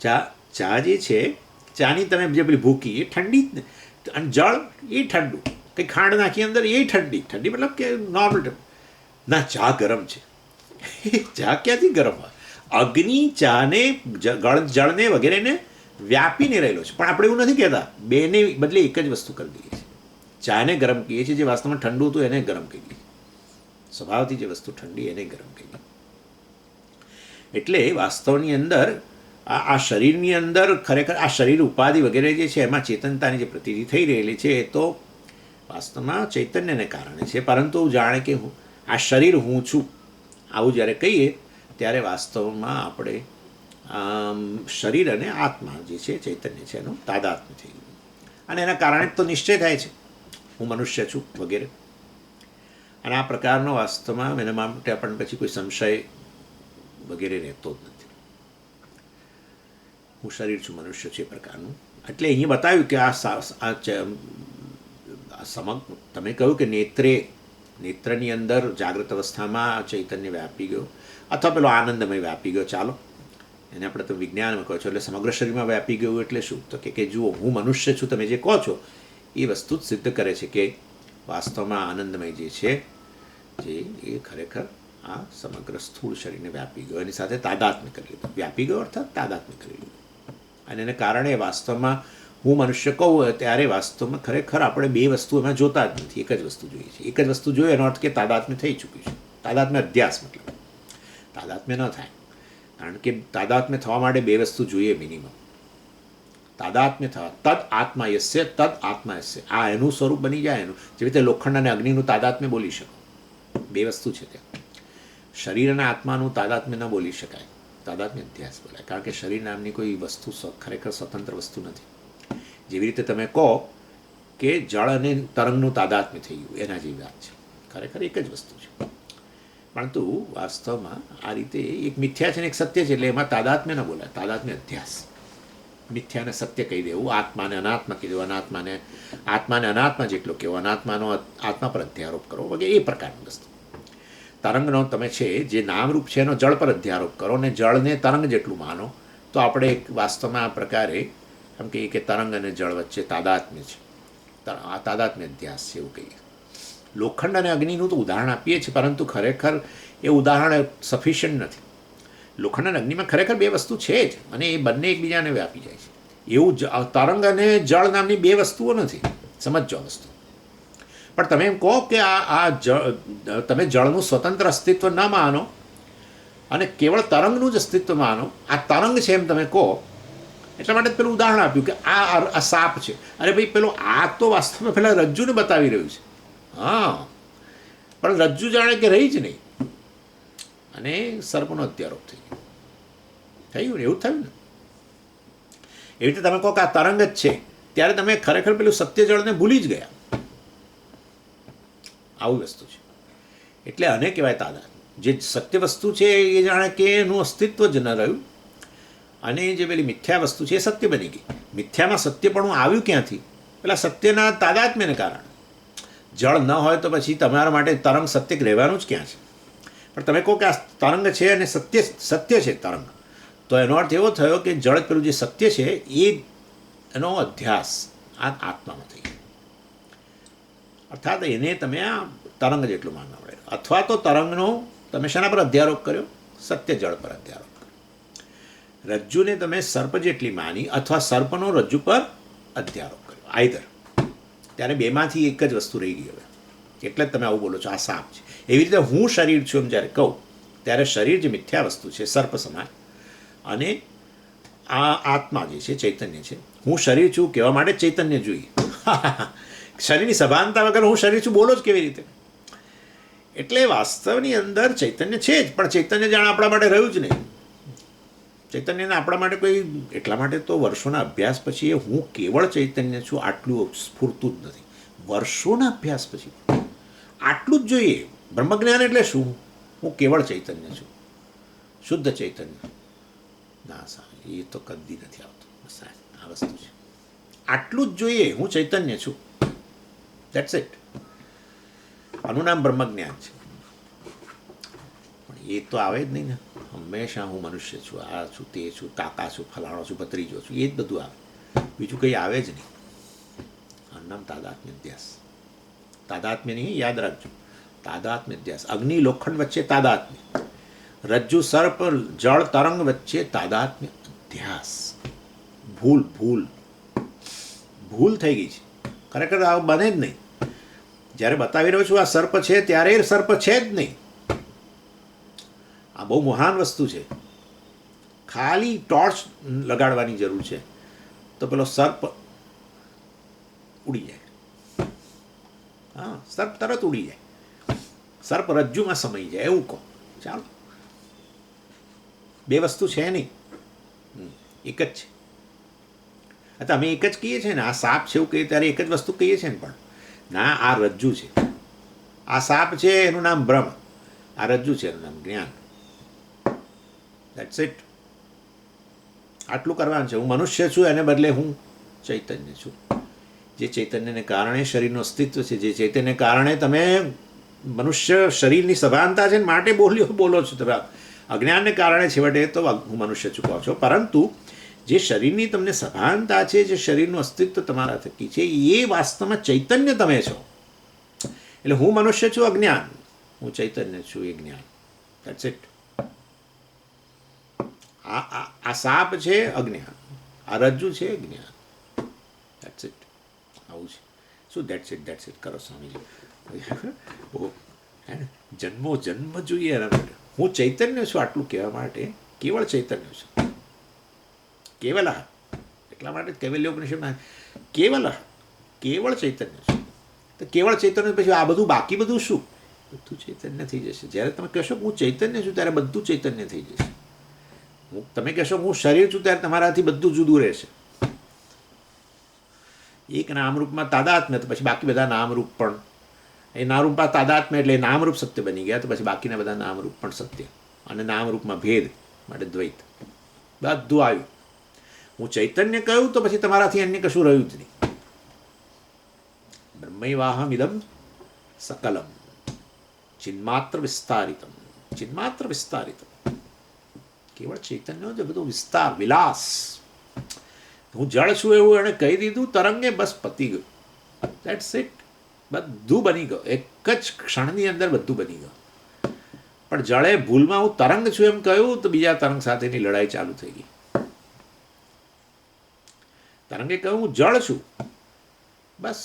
ચા જે છે, ચાની તમે જે પેલી ભૂકી એ ઠંડી જ ને, અને જળ એ ઠંડુ, કંઈ ખાંડ નાખી અંદર એ ઠંડી મતલબ કે નોર્મલ ના. ચા ગરમ છે, ચા ક્યાંથી ગરમ હોય? અગ્નિ ચાને જળને વગેરેને વ્યાપીને રહેલો છે. પણ આપણે એવું નથી કહેતા, બેને બદલે એક જ વસ્તુ કરી દઈએ છીએ. ચાને ગરમ કહીએ છીએ, જે વાસ્તવમાં ઠંડુ હતું એને ગરમ કહીએ છીએ. સ્વભાવથી જે વસ્તુ ઠંડી એને ગરમ કહીએ. એટલે વાસ્તવની અંદર આ શરીરની અંદર ખરેખર આ શરીર ઉપાધિ વગેરે જે છે એમાં ચેતનતાની જે પ્રતીતિ થઈ રહેલી છે એ તો વાસ્તવમાં ચૈતન્યને કારણે છે. પરંતુ જાણે કે આ શરીર હું છું આવું જ્યારે કહીએ ત્યારે વાસ્તવમાં આપણે શરીર અને આત્મા જે છે ચૈતન્ય છે એનું તાદાત્મ્ય થઈ ગયું, અને એના કારણે તો નિશ્ચય થાય છે હું મનુષ્ય છું વગેરે. અને આ પ્રકારનો વાસ્તવમાં એના માટે આપણને પછી કોઈ સંશય વગેરે રહેતો જ નથી. હું શરીર છું, મનુષ્ય છે એ પ્રકારનું. એટલે અહીંયા બતાવ્યું કે તમે કહ્યું કે નેત્રની અંદર જાગૃત અવસ્થામાં ચૈતન્ય વ્યાપી ગયો અથવા પેલો આનંદમય વ્યાપી ગયો. ચાલો એને આપણે તો વિજ્ઞાનમાં કહો છો, એટલે સમગ્ર શરીરમાં વ્યાપી ગયું એટલે શું? તો કે જુઓ હું મનુષ્ય છું તમે જે કહો છો એ વસ્તુ જ સિદ્ધ કરે છે કે વાસ્તવમાં આનંદમય જે છે જે એ ખરેખર આ સમગ્ર સ્થૂળ શરીરને વ્યાપી ગયો, એની સાથે તાદાત્મ્ય કરી લીધું. વ્યાપી ગયો અર્થાત તાદાત્મ્ય કરી લીધું. અને એને કારણે વાસ્તવમાં હું મનુષ્ય કહું ત્યારે વાસ્તવમાં ખરેખર આપણે બે વસ્તુ એમાં જોતા જ નથી, એક જ વસ્તુ જોઈએ છે. એક જ વસ્તુ જોઈએ એનો અર્થ કે તાદાત્મ્ય થઈ ચૂક્યું છે. તાદાત્મ્ય અધ્યાસ મતલબ તાદાત્મ્ય ન થાય, કારણ કે તાદાત્મ્ય થવા માટે બે વસ્તુ જોઈએ મિનિમમ. તાદાત્મ્ય થવા તદ આત્મા યસ્ય તદ આત્મા યસ્ય, આ એનું સ્વરૂપ બની જાય એનું. જેવી રીતે લોખંડ અને અગ્નિનું તાદાત્મ્ય બોલી શકો, બે વસ્તુ છે ત્યાં. શરીર અને આત્માનું તાદાત્મ્ય ન બોલી શકાય, તાદાત્મ્ય અધ્યાસ બોલાય, કારણ કે શરીર નામની કોઈ વસ્તુ ખરેખર સ્વતંત્ર વસ્તુ નથી. જેવી રીતે તમે કહો કે જળ અને તરંગનું તાદાત્મ્ય થઈ ગયું એના જેવી વાત છે, ખરેખર એક જ વસ્તુ છે. પરંતુ વાસ્તવમાં આ રીતે એક મિથ્યા છે ને એક સત્ય છે, એટલે એમાં તાદાત્મ્ય ન બોલાય, તાદાત્મ્ય અધ્યાસ. મિથ્યાને સત્ય કહી દેવું, આત્માને અનાત્મા કહી દેવું, આત્માને અનાત્મા જેટલો કહેવો, અનાત્માનો આત્મા પર અધ્યારોપ કરો વગેરે એ પ્રકારની વસ્તુ. તરંગનો તમે છે જે નામરૂપ છે એનો જળ પર અધ્યારોપ કરો અને જળને તરંગ જેટલું માનો, તો આપણે એક વાસ્તવમાં આ પ્રકારે એમ કહીએ કે તરંગ અને જળ વચ્ચે તાદાત્મ્ય છે, આ તાદાત્મ્ય અધ્યાસ છે એવું કહીએ. લોખંડ અને અગ્નિનું તો ઉદાહરણ આપીએ છીએ, પરંતુ ખરેખર એ ઉદાહરણ સફિશિયન્ટ નથી. લોખંડ અને અગ્નિમાં ખરેખર બે વસ્તુ છે જ, અને એ બંને એકબીજાને વ્યાપી જાય છે. એવું તરંગ અને જળ નામની બે વસ્તુઓ નથી, સમજો આ વસ્તુ. પણ તમે એમ કહો કે તમે જળનું સ્વતંત્ર અસ્તિત્વ ન માનો અને કેવળ તરંગનું જ અસ્તિત્વ માનો, આ તરંગ છે એમ તમે કહો, એટલા માટે પેલું ઉદાહરણ આપ્યું કે આ સાપ છે. અરે ભાઈ પેલો આ તો વાસ્તવમાં પેલા રજ્જુને બતાવી રહ્યું છે. હા, પણ રજ્જુ જાણે કે રહી જ નહીં, અને સર્પનો અધ્યારોપ થઈ ગયો. થયું ને એવું થયું ને. એવી રીતે તમે કહો કે આ તરંગ જ છે, ત્યારે તમે ખરેખર પેલું સત્ય જળને ભૂલી જ ગયા. આવી વસ્તુ છે. એટલે આને કહેવાય તાદાત્મ્ય. જે સત્ય વસ્તુ છે એ જાણે કે એનું અસ્તિત્વ જ ન રહ્યું, અને જે પેલી મિથ્યા વસ્તુ છે એ સત્ય બની ગઈ. મિથ્યામાં સત્યપણું આવ્યું ક્યાંથી? પેલા સત્યના તાદાત્મ્યને કારણે. જળ ન હોય તો પછી તમારા માટે તરંગ સત્ય રહેવાનું જ ક્યાં છે? પણ તમે કહો કે આ તરંગ છે અને સત્ય છે તરંગ, તો એનો અર્થ એવો થયો કે જળ પેલું જે સત્ય છે એનો અધ્યાસ આ આત્મામાં થઈ ગયો. અર્થાત એને તમે આ તરંગ જેટલું માનવા પડે. અથવા તો તરંગનો તમે શાના પર અધ્યારોપ કર્યો? સત્ય જળ પર અધ્યારોપ કર્યો. રજ્જુને તમે સર્પ જેટલી માની અથવા સર્પનો રજ્જુ પર અધ્યારોપ કર્યો, આઈધર. ત્યારે બેમાંથી એક જ વસ્તુ રહી ગઈ હવે. એટલે જ તમે આવું બોલો છો આ સાપ છે. એવી રીતે હું શરીર છું એમ જ્યારે કહું ત્યારે શરીર જે મિથ્યા વસ્તુ છે સર્પ સમાન, અને આ આત્મા જે છે ચૈતન્ય છે. હું શરીર છું કહેવા માટે ચૈતન્ય જોઈએ. શરીરની સભાનતા વગર હું શરીર છું બોલો જ કેવી રીતે? એટલે વાસ્તવની અંદર ચૈતન્ય છે જ, પણ ચૈતન્ય જાણે આપણા માટે રહ્યું જ નહીં. ચૈતન્યને આપણા માટે કોઈ એટલા માટે તો વર્ષોના અભ્યાસ પછી એ હું કેવળ ચૈતન્ય છું આટલું સ્ફૂરતું જ નથી. વર્ષોના અભ્યાસ પછી આટલું જ જોઈએ. બ્રહ્મજ્ઞાન એટલે શું? હું કેવળ ચૈતન્ય છું, શુદ્ધ ચૈતન્ય. ના સાહેબ, એ તો કદી નથી આવતું. સાહેબ આ વસ્તુ છે, આટલું જ જોઈએ. હું ચૈતન્ય છું, દેટ્સ ઇટ. આનું નામ બ્રહ્મજ્ઞાન છે. પણ એ તો આવે જ નહીં ને. હંમેશા હું મનુષ્ય છું, આ છું, તે છું, કાકા છું, ફલાણો છું, ભત્રીજો છું, એ જ બધું આવે. બીજું કંઈ આવે જ નહીં. આનું નામ તાદાત્મ્ય અધ્યાસ. તાદાત્મ્ય નહીં, યાદ રાખજો. તાદાત્મ્ય અધ્યાસ. અગ્નિ લોખંડ વચ્ચે તાદાત્મ્ય, રજ્જુ સર્પ જળ તરંગ વચ્ચે તાદાત્મ્ય અધ્યાસ. ભૂલ ભૂલ ભૂલ થઈ ગઈ છે. ખરેખર આ બને જ નહીં. જ્યારે બતાવી રહ્યો છું આ સર્પ છે ત્યારે સર્પ છે જ નહીં. આ બહુ મહાન વસ્તુ છે. ખાલી ટોર્ચ લગાડવાની જરૂર છે તો પેલો સર્પ ઉડી જાય. હા, સર્પ તરત ઉડી જાય. સર્પ રજ્જુમાં સમાઈ જાય એવું કહો. ચાલો, બે વસ્તુ છે નહીં, એક જ છે. અમે એક જ કહીએ છીએ ને, આ સાપ છે એવું કહીએ ત્યારે એક જ વસ્તુ કહીએ છીએ ને. પણ ના, આ રજ્જુ છે. આ સાપ છે એનું નામ બ્રહ્મ, આ રજ્જુ છે એનું નામ જ્ઞાન. That's it. આટલું કરવાનું છે. હું મનુષ્ય છું એને બદલે હું ચૈતન્ય છું. જે ચૈતન્યને કારણે શરીરનું અસ્તિત્વ છે, જે ચૈતન્યને કારણે તમે મનુષ્ય શરીરની સભાનતા છે માટે બોલો છો તમે. અજ્ઞાનને કારણે છેવટે તો હું મનુષ્ય છું કહો છો. પરંતુ જે શરીરની તમને સભાનતા છે, જે શરીરનું અસ્તિત્વ તમારા થકી છે, એ વાસ્તવમાં ચૈતન્ય તમે છો. એટલે હું મનુષ્ય છું અજ્ઞાન, હું ચૈતન્ય છું એ જ્ઞાન. That's it. આ સાપ છે અજ્ઞાન, આ રજ્જુ છે જ્ઞાન. That's it. આવું છે. શું દેટ્સ ઇટ કરો સ્વામીજી? જન્મો જન્મ જોઈએ એના માટે. હું ચૈતન્ય છું આટલું કહેવા માટે કેવળ ચૈતન્ય છું. કેવલ એટલા માટે કૈવલ્યોપનિષદમાં કેવલ ચૈતન્ય છે. તો કેવળ ચૈતન્ય પછી આ બધું બાકી બધું શું? બધું ચૈતન્ય થઈ જશે. જ્યારે તમે કહેશો હું ચૈતન્ય છું ત્યારે બધું ચૈતન્ય થઈ જશે. તમે કહેશો હું શરીર છું ત્યારે તમારાથી બધું જુદું રહેશે. એક નામરૂપમાં તાદાત્મ્ય તો પછી બાકી બધા નામરૂપ પણ એ નામરૂપમાં તાદાત્મ્ય એટલે નામરૂપ સત્ય બની ગયા. તો પછી બાકીના બધા નામરૂપ પણ સત્ય, અને નામરૂપમાં ભેદ માટે દ્વૈત. બધું આવ્યું. હું ચૈતન્ય કહ્યું તો પછી તમારાથી અન્ય કશું રહ્યું જ નહીં. બ્રહ્મૈવાહમ ઇદમ સકલમ ચિન્માત્ર વિસ્તારિતમ. ચિન્માત્ર વિસ્તારિતમ. કેવળ ચૈતન્ય છે બધો વિસ્તાર, વિલાસ. હું જળ છું એવું એણે કહી દીધું તરંગે, બસ પતી ગયું. That's it. બધું બની ગયું. એક જ ક્ષણની અંદર બધું બની ગયું. પણ જળે ભૂલમાં હું તરંગ છું એમ કહ્યું તો બીજા તરંગ સાથેની લડાઈ ચાલુ થઈ ગઈ. તરંગે કહ્યું હું જળ છું, બસ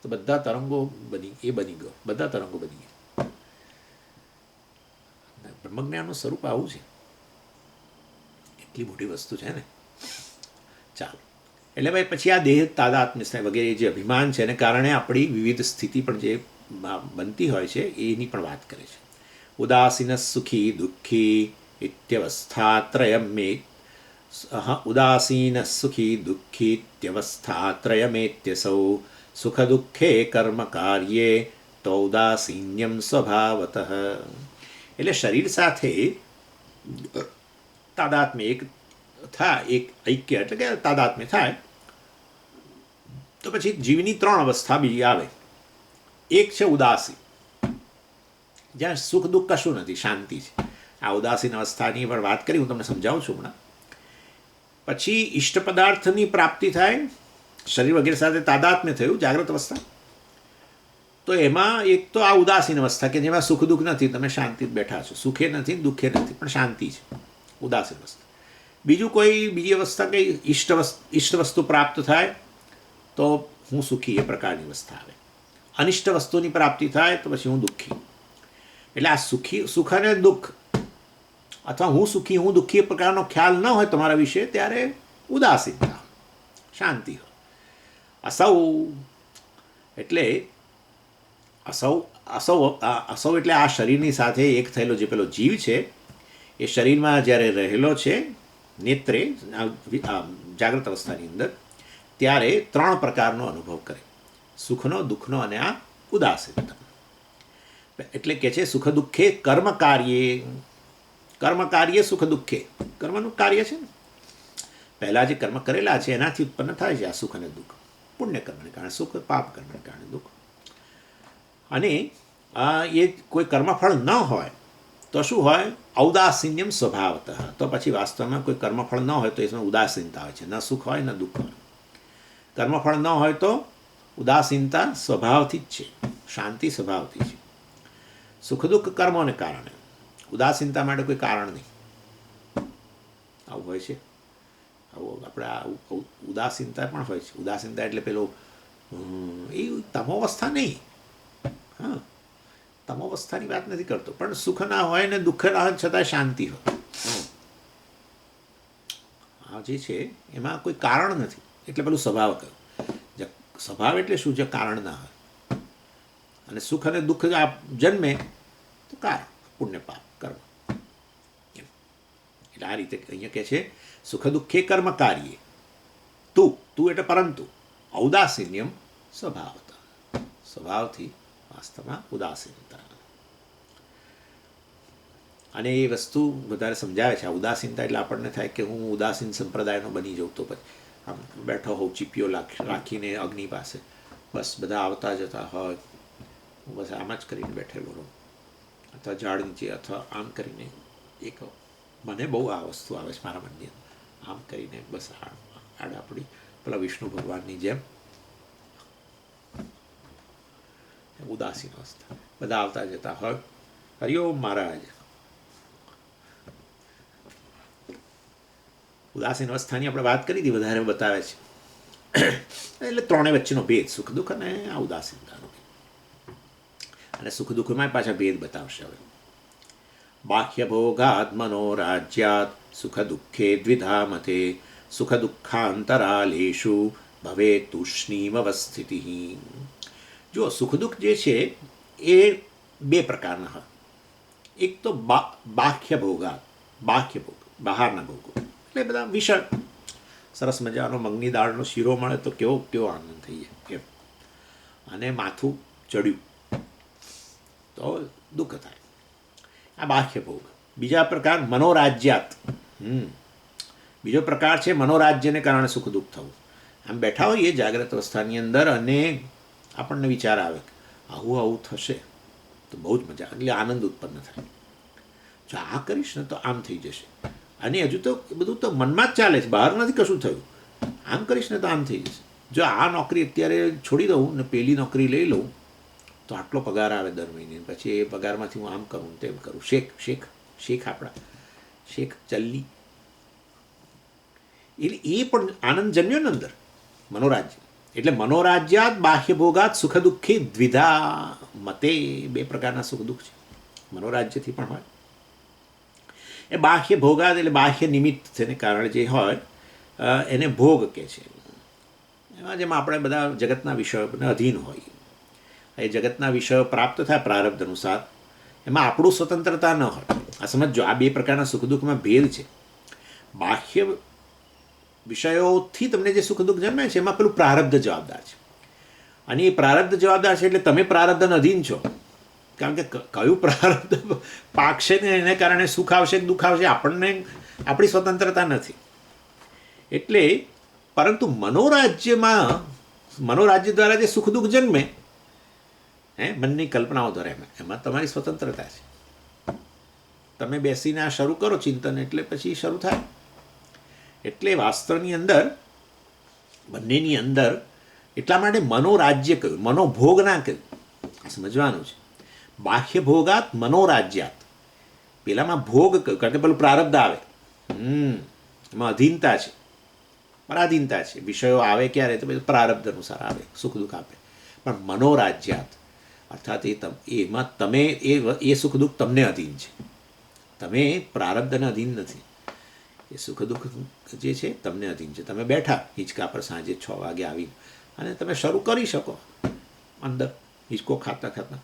તો બધા તરંગો બની ગયો. બધા તરંગો બની ગયા. બ્રહ્મજ્ઞાનનું સ્વરૂપ આવું છે. એટલી મોટી વસ્તુ છે ને. ચાલો, એટલે ભાઈ પછી આ દેહ તાદાત્મ્ય વગેરે જે અભિમાન છે એને કારણે આપણી વિવિધ સ્થિતિ પણ જે બનતી હોય છે એની પણ વાત કરે છે. ઉદાસીન સુખી દુઃખી ઇત્યવસ્થાત્રયમે ઉદાસીન સુખી દુઃખી ઇત્યવસ્થાત્રયમેત્યસૌ સુખ દુઃખે કર્મ કાર્યે તો ઉદાસીન્યમ સ્વભાવતઃ. એટલે શરીર સાથે તાદાત્મ્ય એક થાય, એક ઐક્ય એટલે કે તાદાત્મ્ય થાય તો પછી જીવની ત્રણ અવસ્થા બીજી આવે. એક છે ઉદાસી, જ્યાં સુખ દુઃખ કશું નથી, શાંતિ છે. આ ઉદાસીન અવસ્થાની પણ વાત કરી, હું તમને સમજાવું છું હમણાં. પછી ઈષ્ટ પદાર્થની પ્રાપ્તિ થાય, શરીર વગેરે સાથે તાદાત્મ્ય થયું, જાગ્રત અવસ્થા. તો એમાં એક તો આ ઉદાસીન અવસ્થા કે જેમાં સુખ દુઃખ નથી, તમે શાંતિ બેઠા છો, સુખે નથી દુઃખે નથી, પણ શાંતિ છે, ઉદાસીન અવસ્થા. બીજું કોઈ બીજી અવસ્થા કંઈ ઈષ્ટ વસ્તુ પ્રાપ્ત થાય તો હું સુખી, એ પ્રકારની અવસ્થા આવે. અનિષ્ટ વસ્તુની પ્રાપ્તિ થાય તો પછી હું દુઃખી. એટલે આ સુખ અને દુઃખ અથવા હું સુખી હું દુઃખી એ પ્રકારનો ખ્યાલ ન હોય તમારા વિશે, ત્યારે ઉદાસીનતા, શાંતિ હોય. અસૌ એટલે અસૌ એટલે આ શરીરની સાથે એક થયેલો જે પેલો જીવ છે, એ શરીરમાં જ્યારે રહેલો છે નેત્રે જાગ્રત અવસ્થાની અંદર, ત્યારે 3 પ્રકારનો અનુભવ કરે, સુખનો, દુઃખનો અને આ ઉદાસીનતા. એટલે કે છે સુખ દુઃખે કર્મ કાર્યે સુખ દુઃખે, કર્મનું કાર્ય છે ને, પહેલાં જે કર્મ કરેલા છે એનાથી ઉત્પન્ન થાય છે આ સુખ અને દુઃખ. પુણ્ય કર્મને કારણે સુખ, પાપ કર્મને કારણે દુઃખ. અને એ કોઈ કર્મફળ ન હોય તો શું હોય? ઔદાસીન્યમ સ્વભાવતઃ. તો પછી વાસ્તવમાં કોઈ કર્મફળ ન હોય તો એમાં ઉદાસીનતા હોય છે, ન સુખ હોય ન દુઃખ હોય. કર્મફળ ન હોય તો ઉદાસીનતા સ્વભાવથી જ છે, શાંતિ સ્વભાવથી છે. સુખ દુઃખ કર્મોને કારણે, ઉદાસીનતા માટે કોઈ કારણ નહીં. આવું હોય છે, આવું આપણે આ ઉદાસીનતા પણ હોય છે. ઉદાસીનતા એટલે પેલો એ તમોવસ્થા નહીં, હા, તમોવસ્થાની વાત નથી કરતો, પણ સુખ ના હોય ને દુઃખ ના હોય છતાં શાંતિ હોય. આ જે છે એમાં કોઈ કારણ નથી, એટલે પેલું સ્વભાવ કહ્યું. સ્વભાવ એટલે શું? જે કારણ ના હોય. અને સુખ અને દુઃખ જન્મે તો કારણ, પુણ્ય પાપ કર્મ. એટલે આ રીતે અહીંયા કહે છે સુખ દુઃખે કર્મ કાર્યે તું એટલે પરંતુ ઔદાસીન્યમ સ્વભાવત, સ્વભાવથી વાસ્તવમાં ઉદાસીનતા. અને એ વસ્તુ વધારે સમજાવે છે. આ ઉદાસીનતા એટલે આપણને થાય કે હું ઉદાસીન સંપ્રદાયનો બની જાઉં, તો પછી આમ બેઠો હોઉં ચીપીઓ રાખીને અગ્નિ પાસે, બસ બધા આવતા જતા હોય, હું બસ આમ જ કરીને બેઠેલો રહું, અથવા ઝાડ નીચે, અથવા આમ કરીને. એક મને બહુ આ વસ્તુ આવે છે મારા મનની અંદર, આમ કરીને બસ આડા પડી પેલા વિષ્ણુ ભગવાનની જેમ ઉદાસીન અવસ્થા. બધા આવતા જતા હોય, હરિઓમ મહારાજ. ઉદાસીન અવસ્થાની આપણે વાત કરી હતી, વધારે બતાવે છે. એટલે ત્રણેય વચ્ચેનો ભેદ, સુખ દુઃખ અને આ ઉદાસીનતાનો. અને સુખ દુઃખમાં પાછા ભેદ બતાવશે હવે. બાહ્ય ભોગાત મનોરાજ્યાત સુખ દુઃખે દ્વિધા મતે સુખ દુઃખાંતરાલેષુ ભવે તુષ્ણીમ અવસ્થિતિ. જો સુખ દુઃખ જે છે એ 2 પ્રકારના હોય. એક તો બાહ્ય ભોગાત, બાહ્ય ભોગ, બહારના ભોગો, એટલે બધા વિષય. સરસ મજાનો મગની દાળનો શીરો મળે તો કેવો આનંદ થઈ જાય, અને માથું ચડ્યું તો દુઃખ થાય. આ બાહ્ય ભોગ. બીજા પ્રકાર મનોરાજ્યાત, બીજો પ્રકાર છે મનોરાજ્યને કારણે સુખ દુઃખ થવું. આમ બેઠા હોઈએ જાગ્રત અવસ્થાની અંદર અને આપણને વિચાર આવે આવું થશે તો બહુ જ મજા, એટલે આનંદ ઉત્પન્ન થાય. જો આ કરીશ ને તો આમ થઈ જશે. અને હજુ તો બધું તો મનમાં જ ચાલે છે, બહાર નથી કશું થયું. આમ કરીશ ને તો આમ થઈ જશે. જો આ નોકરી અત્યારે છોડી દઉં ને પેલી નોકરી લઈ લઉં તો આટલો પગાર આવે દર મહિને, પછી એ પગારમાંથી હું આમ કરું તેમ કરું. શેખ આપણા શેખ ચલ્લી, એટલે એ પણ આનંદ જન્મ્યો ને અંદર, મનોરાજ્ય. એટલે મનોરાજ્યાત બાહ્ય ભોગાત સુખ દુઃખી દ્વિધા મતે. 2 પ્રકારના સુખ દુઃખ છે, મનોરાજ્યથી પણ હોય. એ બાહ્ય ભોગાત એટલે બાહ્ય નિમિત્ત તેને કારણે જે હોય એને ભોગ કહે છે. એમાં જેમાં આપણે બધા જગતના વિષયોને અધીન હોય, એ જગતના વિષયો પ્રાપ્ત થાય પ્રારબ્ધ અનુસાર, એમાં આપણું સ્વતંત્રતા ન હોય. આ સમજો, આ 2 પ્રકારના સુખ દુઃખમાં ભેદ છે. બાહ્ય વિષયોથી તમને જે સુખ દુઃખ જન્મે છે એમાં પેલું પ્રારબ્ધ જવાબદાર છે. અને એ પ્રારબ્ધ જવાબદાર છે, એટલે તમે પ્રારબ્ધના અધીન છો. કારણ કે કયું પ્રારબ્ધ પાકશે ને એને કારણે સુખ આવશે કે દુઃખ આવશે, આપણને આપણી સ્વતંત્રતા નથી. એટલે પરંતુ મનોરાજ્ય દ્વારા જે સુખ દુઃખ જન્મે મનની કલ્પનાઓ ધરે એમાં તમારી સ્વતંત્રતા છે. તમે બેસીને આ શરૂ કરો ચિંતન એટલે પછી શરૂ થાય. એટલે વાસ્તવની અંદર બંનેની અંદર એટલા માટે મનોરાજ્ય કહ્યું, મનોભોગ ના કહ્યું. સમજવાનું છે. બાહ્ય ભોગાત મનોરાજ્યાત. પેલામાં ભોગ કહ્યું કારણ કે પેલું પ્રારબ્ધ આવે, એમાં અધીનતા છે, પરાધીનતા છે. વિષયો આવે ક્યારે તો પછી પ્રારબ્ધ અનુસાર આવે, સુખ દુઃખ આપે. પણ મનોરાજ્યાત અર્થાત એમાં તમે એ સુખ દુઃખ તમને અધીન છે. તમે પ્રારબ્ધને અધીન નથી. એ સુખ દુઃખ જે છે તમને અધીન છે. તમે બેઠા હિંચકા પર સાંજે 6 વાગે આવી અને તમે શરૂ કરી શકો, અંદર હિંચકો ખાતા ખાતા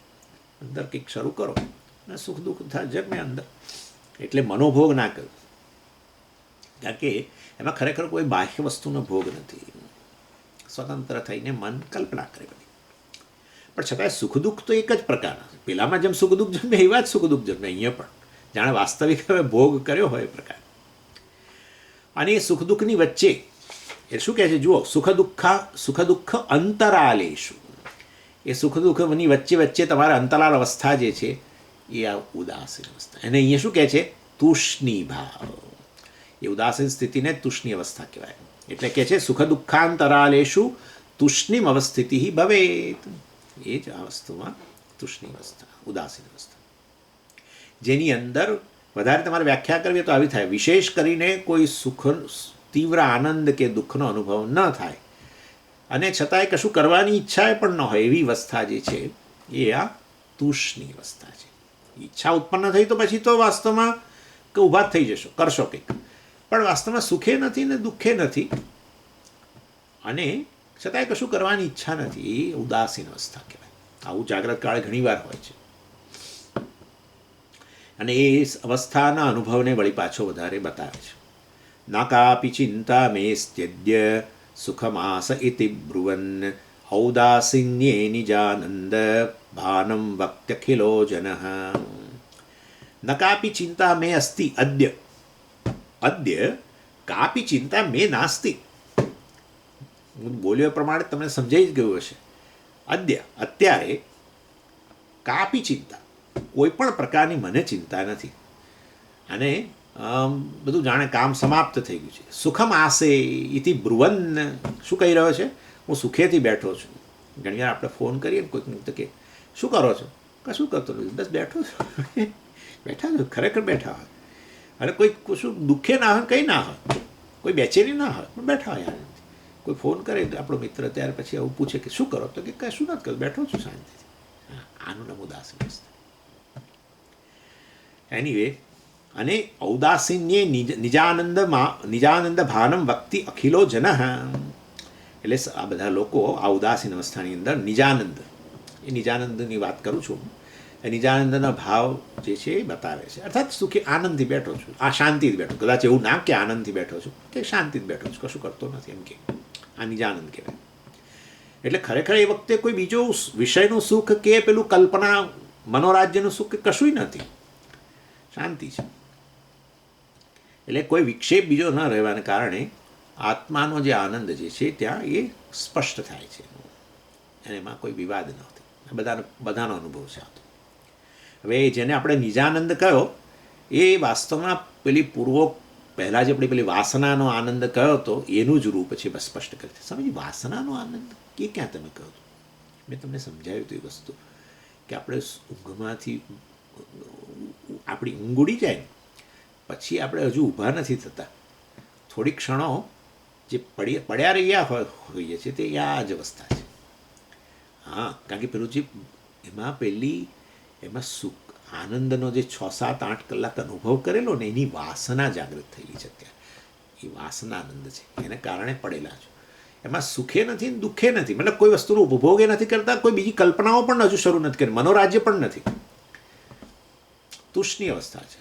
અંદર કંઈક શરૂ કરો અને સુખ દુઃખ જન્મે અંદર. એટલે મનોભોગ ના કર્યું, કારણ કે એમાં ખરેખર કોઈ બાહ્ય વસ્તુનો ભોગ નથી. સ્વતંત્ર થઈને મન કલ્પના કરે બધી. પણ છતાંય સુખ દુઃખ તો એક જ પ્રકારના છે. પેલામાં જેમ સુખ દુઃખ જન્મે એવા જ સુખ દુઃખ જન્મે અહીંયા પણ, જાણે વાસ્તવિક હવે ભોગ કર્યો હોય એ પ્રકાર. અને એ સુખ દુઃખની વચ્ચે એ શું કહે છે જુઓ, સુખ દુઃખ અંતરાલેશુ. એ સુખ દુઃખની વચ્ચે વચ્ચે તમારા અંતરાલ અવસ્થા જે છે એ આ ઉદાસીન અવસ્થા. એને અહીંયા શું કહે છે? તુષ્ણી ભાવ. એ ઉદાસીન સ્થિતિને તુષ્ણી અવસ્થા કહેવાય. એટલે કહે છે સુખ દુઃખાંતરાલેશુ તુષ્ણીમ અવસ્થિતિ ભવેત. એ જ આ વસ્તુમાં તુષ્ણી અવસ્થા, ઉદાસીન અવસ્થા, જેની અંદર વધારે તમારે વ્યાખ્યા કરવી તો આવી થાય. વિશેષ કરીને કોઈ સુખ, તીવ્ર આનંદ કે દુઃખનો અનુભવ ન થાય અને છતાંય કશું કરવાની ઈચ્છા પણ ન હોય એવી અવસ્થા જે છે એ આ તુષ્ણી અવસ્થા છે. ઈચ્છા ઉત્પન્ન થઈ તો પછી તો વાસ્તવમાં કે ઊભા જ થઈ જશો, કરશો કંઈક, પણ વાસ્તવમાં સુખે નથી ને દુઃખે નથી અને છતાંય કશું કરવાની ઈચ્છા નથી. એ ઉદાસીન અવસ્થા કહેવાય. આવું જાગ્રત કાળે ઘણીવાર હોય છે. અને એ અવસ્થાના અનુભવને વળી પાછો વધારે બતાવે છે. ના કાપી ચિંતા મેસ્ત્યદ્ય સુખમાસ ઇતિ બ્રુવન ઔદાસીન્યે નિજાનંદ ભાનમ વક્ત્યખિલો જનઃ. ન કાપી ચિંતા મે અસ્તિ અદ્ય. અદ્ય કાપી ચિંતા મે નાસ્તિ. હું બોલ્યો પ્રમાણે તમને સમજાઈ જ ગયું હશે. અદ્ય અત્યારે કાપી ચિંતા, કોઈ પણ પ્રકારની મને ચિંતા નથી અને બધું જાણે કામ સમાપ્ત થઈ ગયું છે. સુખમ આસે ઇતિ બ્રુવન. શું કહી રહ્યો છે? હું સુખેથી બેઠો છું. ઘણીવાર આપણે ફોન કરીએ ને કોઈક તો કે શું કરો છો? કશું કરતો નથી, બસ બેઠો છું. બેઠા છો, ખરેખર બેઠા હોય. અને કોઈ કશું દુઃખે ના હોય, કંઈ ના હોય, કોઈ બેચેની ના હોય, પણ બેઠા હોય. કોઈ ફોન કરે આપણો મિત્ર, ત્યાર પછી આવું પૂછે કે શું કરો? તો કે કશું નથી કરતો, બેઠો છું શાંતિથી. આનું નામ ઉદાસીન અવસ્થા. એનીવે, અને ઔદાસીન્યે નિજાનંદ ભાનમ વક્તિ અખિલો જન. એટલે આ બધા લોકો આ ઉદાસીન અવસ્થાની અંદર નિજાનંદ, એ નિજાનંદની વાત કરું છું. એ નિજાનંદના ભાવ જે છે એ બતાવે છે. અર્થાત સુખી આનંદથી બેઠો છું, આ શાંતિથી બેઠો. કદાચ એવું ના કે આનંદથી બેઠો છું, કે શાંતિથી બેઠો છું, કશું કરતો નથી, એમ કે આ નિજાનંદ કહેવાય. એટલે ખરેખર એ વખતે કોઈ બીજો વિષયનું સુખ કે પેલું કલ્પના મનોરાજ્યનું સુખ કે કશું નથી, શાંતિ છે. એટલે કોઈ વિક્ષેપ બીજો ન રહેવાને કારણે આત્માનો જે આનંદ જે છે ત્યાં એ સ્પષ્ટ થાય છે અને એમાં કોઈ વિવાદ નથી. બધાનો અનુભવ છે આ તો. હવે જેને આપણે નિજાનંદ કહ્યો એ વાસ્તવમાં પેલી પહેલાં જે આપણે પેલી વાસનાનો આનંદ કયો હતો એનું જ રૂપ છે. બસ સ્પષ્ટ કરી સમજી. વાસનાનો આનંદ એ ક્યાં તમે કહો છો? મેં તમને સમજાવ્યું હતું એ વસ્તુ કે આપણે ઊંઘમાંથી આપણી ઊંઘ ઉડી જાય પછી આપણે હજુ ઊભા નથી થતા. થોડી ક્ષણો જે પડ્યા રહ્યા હોઈએ છીએ તે આ જ અવસ્થા છે. હા, કારણ કે પેલું જે એમાં સુખ આનંદનો જે 6-7-8 કલાક અનુભવ કરેલો ને એની વાસના જાગૃત થયેલી છે અત્યારે. એ વાસના આનંદ છે, એને કારણે પડેલા છો. એમાં સુખે નથી ને દુઃખે નથી, મતલબ કોઈ વસ્તુનો ઉપભોગ એ નથી કરતા, કોઈ બીજી કલ્પનાઓ પણ હજુ શરૂ નથી કરી, મનોરાજ્ય પણ નથી. તુષ્ણી અવસ્થા છે.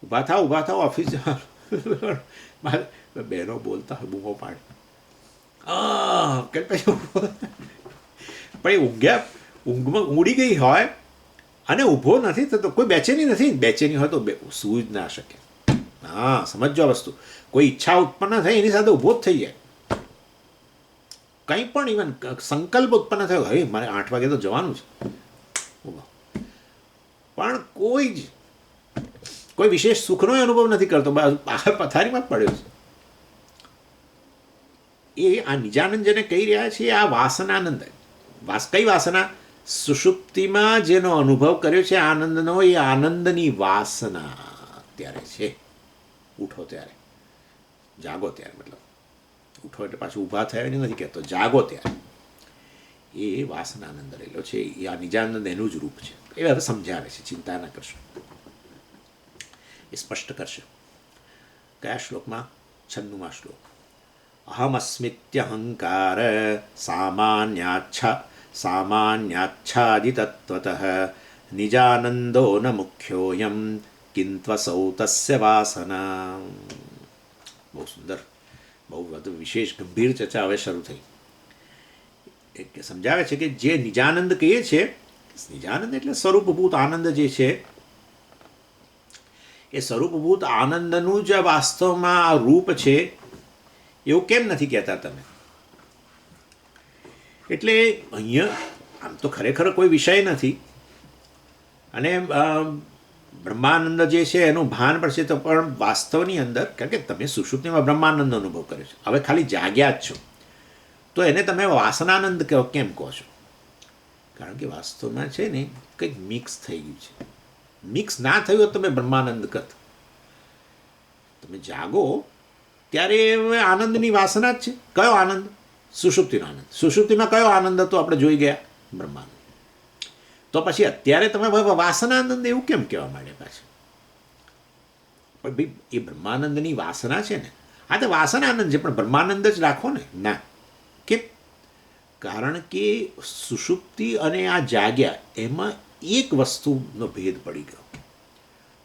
ઊભા થાવ ઓફિસ જવાનું. બહેનો બોલતા હોય, બૂમો પાડી કે પછી પણ એ ઊંઘમાં ઊંડી ગઈ હોય અને ઊભો નથી થતો. કોઈ બેચેની નથી, બેચેની હોય તો સૂઈ જ ના શકે. હા, સમજો વસ્તુ. કોઈ ઈચ્છા ઉત્પન્ન થઈ એની સાથે ઊભો જ થઈ જાય. કંઈ પણ ઇવન સંકલ્પ ઉત્પન્ન થયો, હવે મારે 8 વાગે તો જવાનું છે, પણ કોઈ વિશેષ સુખનો અનુભવ નથી કરતો, બહાર પથારીમાં પડ્યો છે. એ આ નિજાનંદ જેને કહી રહ્યા છે આ વાસનાનંદ. કઈ વાસના? સુષુપ્તિમાં જેનો અનુભવ કર્યો છે આનંદનો, એ આનંદની વાસના અત્યારે છે. ઉઠો ત્યારે, જાગો ત્યારે, મતલબ ઉઠો એટલે પાછું ઊભા થયા નથી કહેતો, જાગો ત્યારે એ વાસનાનંદ રહેલો છે. એ આ નિજાનંદ એનું જ રૂપ છે. એ હવે સમજાવે છે, ચિંતા ના કરશો, એ સ્પષ્ટ કરશે. કયા શ્લોકમાં? 96મા શ્લોક. અહમસ્મિત્યહંકાર સામાન્યાચ્છાદિતત્વતઃ નિજાનંદો ન મુખ્યોયમ કિંત્વસૌ તસ્ય વાસના. બહુ સુંદર, બહુ વધુ વિશેષ ગંભીર ચર્ચા હવે શરૂ થઈ. સમજાવે છે કે જે નિજાનંદ કહીએ છીએ, નિજાનંદ એટલે સ્વરૂપભૂત આનંદ જે છે, એ સ્વરૂપભૂત આનંદનું જ વાસ્તવમાં આ રૂપ છે, એવું કેમ નથી કહેતા તમે? એટલે અહીંયા આમ તો ખરેખર કોઈ વિષય નથી, અને બ્રહ્માનંદ જે છે એનું ભાન પડશે, તો પણ વાસ્તવની અંદર, કારણ કે તમે સુષુપ્તિમાં બ્રહ્માનંદનો અનુભવ કર્યો છે, હવે ખાલી જાગ્યા જ છો, તો એને તમે વાસનાનંદ કેમ કહો છો? કારણ કે વાસ્તવમાં છે ને કંઈક મિક્સ થઈ ગયું છે. મિક્સ ના થયું તમે બ્રહ્માનંદ કત. તમે જાગો ત્યારે આનંદની વાસના જ છે. કયો આનંદ? સુષુપ્તિનો આનંદ. સુષુપ્તિમાં કયો આનંદ હતો આપણે જોઈ ગયા? બ્રહ્માનંદ. તો પછી અત્યારે તમે વાસનાનંદ એવું કેમ કહેવા માંડે પાછું? પણ ભાઈ એ બ્રહ્માનંદની વાસના છે ને, હા તો વાસનાનંદ છે, પણ બ્રહ્માનંદ જ રાખો ને. ના, કેમ? કારણ કે સુષુપ્તિ અને આ જાગ્યા એમાં એક વસ્તુનો ભેદ પડી ગયો,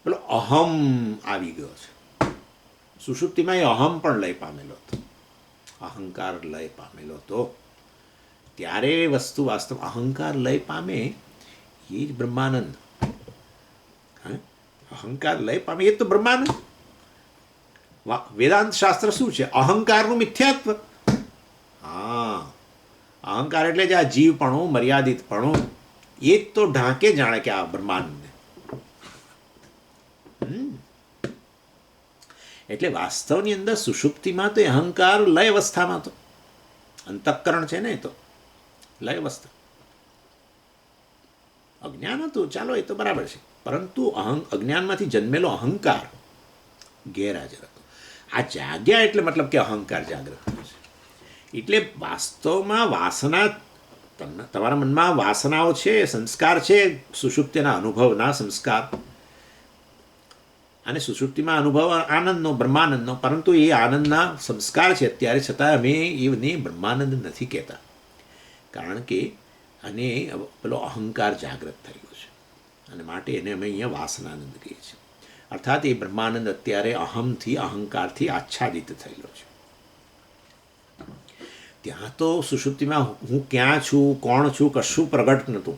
પેલો અહમ આવી ગયો છે. સુષુપ્તિમાં એ અહમ પણ લય પામેલો હતો, અહંકાર લય પામેલો હતો. ત્યારે વસ્તુ વાસ્તવ અહંકાર લય પામે એ જ બ્રહ્માનંદ. અહંકાર લય પામે એ તો બ્રહ્માનંદ. વેદાંત શાસ્ત્ર શું છે? અહંકારનું મિથ્યાત્વ. હા, અહંકાર એટલે જ આ જીવપણું, મર્યાદિતપણું, એ જ તો ઢાંકે જાણે કે આ બ્રહ્માંડને. એટલે વાસ્તવની અંદર સુષુપ્તિમાં તો અહંકાર લય અવસ્થામાં હતો. અંતઃકરણ છે ને, એ તો લય અવસ્થા. અજ્ઞાન હતું, ચાલો એ તો બરાબર છે, પરંતુ અજ્ઞાનમાંથી જન્મેલો અહંકાર ગેરહાજર હતો. આ જાગ્યા એટલે મતલબ કે અહંકાર જાગ્રત થયો છે. એટલે વાસ્તવમાં વાસના, તમારા મનમાં વાસનાઓ છે, સંસ્કાર છે, સુષુપ્તિના અનુભવના સંસ્કાર, અને સુષુપ્તિમાં અનુભવ આનંદનો, બ્રહ્માનંદનો, પરંતુ એ આનંદના સંસ્કાર છે અત્યારે, છતાં અમે એને બ્રહ્માનંદ નથી કહેતા, કારણ કે અને પેલો અહંકાર જાગૃત થયેલો છે, અને માટે એને અમે અહીંયા વાસનાનંદ કહીએ છીએ. અર્થાત એ બ્રહ્માનંદ અત્યારે અહમથી, અહંકારથી આચ્છાદિત થયેલો છે. ત્યાં તો સુષુપ્તિમાં હું ક્યાં છું, કોણ છું, કશું પ્રગટ નહોતું,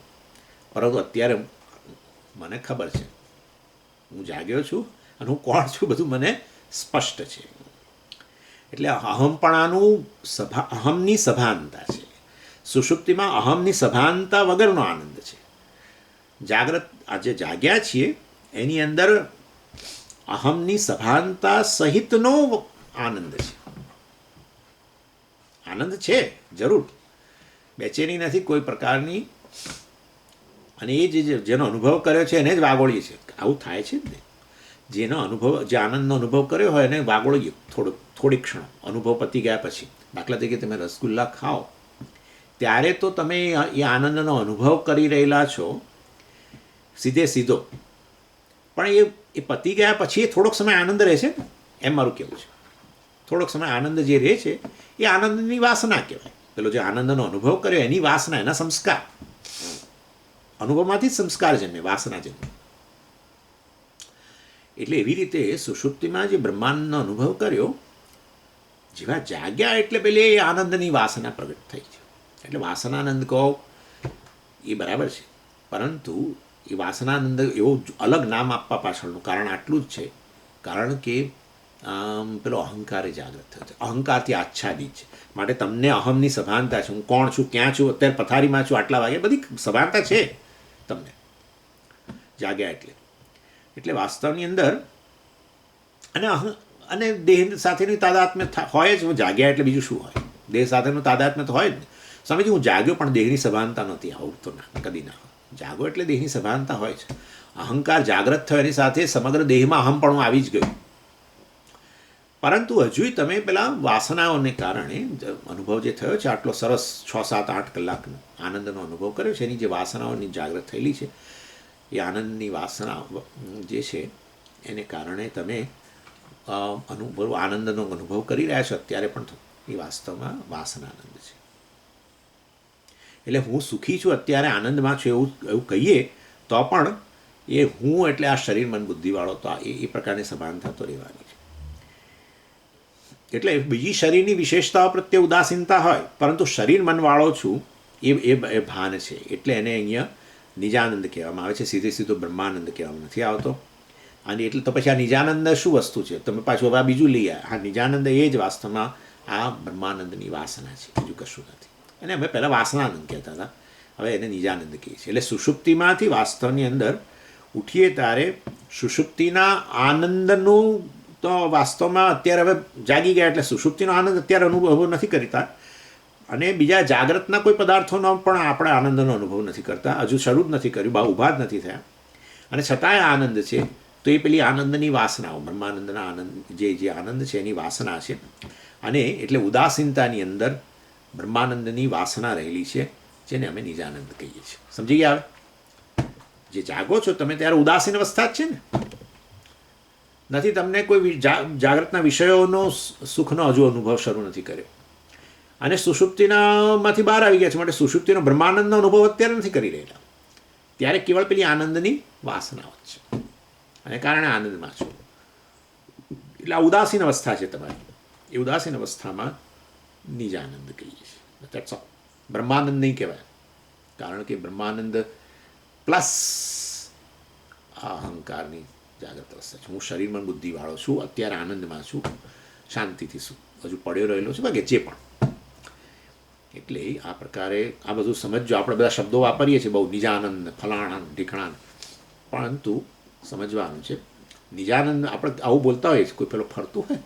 પરંતુ અત્યારે મને ખબર છે હું જાગ્યો છું અને હું કોણ છું, બધું મને સ્પષ્ટ છે. એટલે અહમપણાનું અહમની સભાનતા છે. સુષુપ્તિમાં અહમની સભાનતા વગરનો આનંદ છે. જાગ્રત આજે જાગ્યા છીએ એની અંદર અહમની સભાનતા સહિતનો આનંદ છે. આનંદ છે જરૂર, બેચેની નથી કોઈ પ્રકારની, અને એ જેનો અનુભવ કર્યો છે એને જ વાગોળીએ છીએ. આવું થાય છે જ ને, જેનો અનુભવ, જે આનંદનો અનુભવ કર્યો હોય એને વાગોળીએ થોડીક ક્ષણ, અનુભવ પતી ગયા પછી. દાખલા તરીકે તમે રસગુલ્લા ખાઓ ત્યારે તો તમે એ આનંદનો અનુભવ કરી રહેલા છો સીધો, પણ એ પતી ગયા પછી એ થોડોક સમય આનંદ રહેશે ને, એમ મારું કહેવું છે. થોડોક સમય આનંદ જે રહે છે એ આનંદની વાસના કહેવાય. પેલો જે આનંદનો અનુભવ કર્યો એની વાસના, એના સંસ્કાર, અનુભવમાંથી જ સંસ્કાર જન્મે, વાસના જન્મે. એટલે એવી રીતે સુષુપ્તિમાં જે બ્રહ્માંડનો અનુભવ કર્યો, જેવા જાગ્યા એટલે પેલી એ આનંદની વાસના પ્રગટ થઈ છે. એટલે વાસનાનંદ કહો એ બરાબર છે, પરંતુ એ વાસનાનંદ એવું અલગ નામ આપવા પાછળનું કારણ આટલું જ છે, કારણ કે પેલો અહંકાર એ જાગૃત થયો છે, અહંકારથી આચ્છાદિત છે. માટે તમને અહમની સભાનતા છે, હું કોણ છું, ક્યાં છું, અત્યારે પથારીમાં છું, આટલા વાગે, બધી સભાનતા છે તમને જાગ્યા એટલે વાસ્તવની અંદર અને દેહ સાથેની તાદાત્મ્ય હોય જ. જાગ્યા એટલે બીજું શું હોય? દેહ સાથેનું તાદાત્મ્ય તો હોય જ ને. સ્વામીજી, હું જાગ્યો પણ દેહની સભાનતા નહોતી. આવું તો ના, કદી ના હોય. જાગો એટલે દેહની સભાનતા હોય છે. અહંકાર જાગ્રત થયો એની સાથે સમગ્ર દેહમાં અહમપણું આવી જ ગયું. પરંતુ હજુય તમે પેલા વાસનાઓને કારણે અનુભવ જે થયો છે, આટલો સરસ 6, 7, 8 કલાકનો આનંદનો અનુભવ કર્યો છે, એની જે વાસનાઓની જાગૃત થયેલી છે, એ આનંદની વાસના જે છે એને કારણે તમે આનંદનો અનુભવ કરી રહ્યા છો અત્યારે પણ. એ વાસ્તવમાં વાસનાનંદ છે. એટલે હું સુખી છું, અત્યારે આનંદમાં છું એવું કહીએ તો પણ એ હું એટલે આ શરીર મન બુદ્ધિવાળો તો એ પ્રકારની સભાનતા તો રહેવાની છે. એટલે બીજી શરીરની વિશેષતાઓ પ્રત્યે ઉદાસીનતા હોય, પરંતુ શરીર મનવાળો છું એ ભાન છે. એટલે એને અહીંયા નિજાનંદ કહેવામાં આવે છે. સીધો બ્રહ્માનંદ કહેવામાં નથી આવતો. અને એટલે તો પછી આ નિજાનંદ શું વસ્તુ છે? તમે પાછું હવે આ બીજું લઈ આવ્યા. હા, નિજાનંદ એ જ વાસ્તવમાં આ બ્રહ્માનંદની વાસના છે, બીજું કશું નથી. અને અમે પહેલાં વાસનાનંદ કહેતા હતા, હવે એને નિજાનંદ કહીએ છીએ. એટલે સુષુપ્તિમાંથી વાસ્તવની અંદર ઉઠીએ ત્યારે સુષુપ્તિના આનંદનું તો વાસ્તવમાં અત્યારે હવે જાગી ગયા એટલે સુષુપ્તિનો આનંદ અત્યારે અનુભવ નથી કરતા. અને બીજા જાગ્રતના કોઈ પદાર્થોનો પણ આપણે આનંદનો અનુભવ નથી કરતા. હજુ શરૂ જ નથી કર્યું, ઊભા જ નથી થયા. અને છતાંય આનંદ છે. તો એ પેલી આનંદની વાસનાઓ, બ્રહ્માનંદના આનંદ જે આનંદ છે એની વાસના છે. અને એટલે ઉદાસીનતાની અંદર બ્રહ્માનંદની વાસના રહેલી છે, જેને અમે નિજાનંદ કહીએ છીએ. સમજી ગયા? જે જાગો છો તમે ત્યારે ઉદાસીન અવસ્થા જ છે ને. નથી, તમને કોઈ જાગ્રતના વિષયોનો સુખનો હજુ અનુભવ શરૂ નથી કર્યો. અને સુષુપ્તિનામાંથી બહાર આવી ગયા છે, માટે સુષુપ્તિનો બ્રહ્માનંદનો અનુભવ અત્યારે નથી કરી રહેલા. ત્યારે કેવળ પેલી આનંદની વાસનાઓ જ છે, અને કારણે આનંદમાં છો. એટલે આ ઉદાસીન અવસ્થા છે તમારી. એ ઉદાસીન અવસ્થામાં નિજાનંદ કહીએ છીએ. બ્રહ્માનંદ નહીં કહેવાય, કારણ કે બ્રહ્માનંદ પ્લસ આ અહંકારની જાગ્રત અવસ્થા છે. હું શરીરમાં બુદ્ધિવાળો છું, અત્યારે આનંદમાં છું, શાંતિથી છું, હજુ પડ્યો રહેલો છું, બાકી જે પણ. એટલે આ પ્રકારે આ બધું સમજજો. આપણે બધા શબ્દો વાપરીએ છીએ બહુ, નિજાનંદ, ફલાણા, ઢીકણા, પરંતુ સમજવાનું છે નિજાનંદ. આપણે આવું બોલતા હોઈએ છીએ, કોઈ પેલો ફરતું હોય,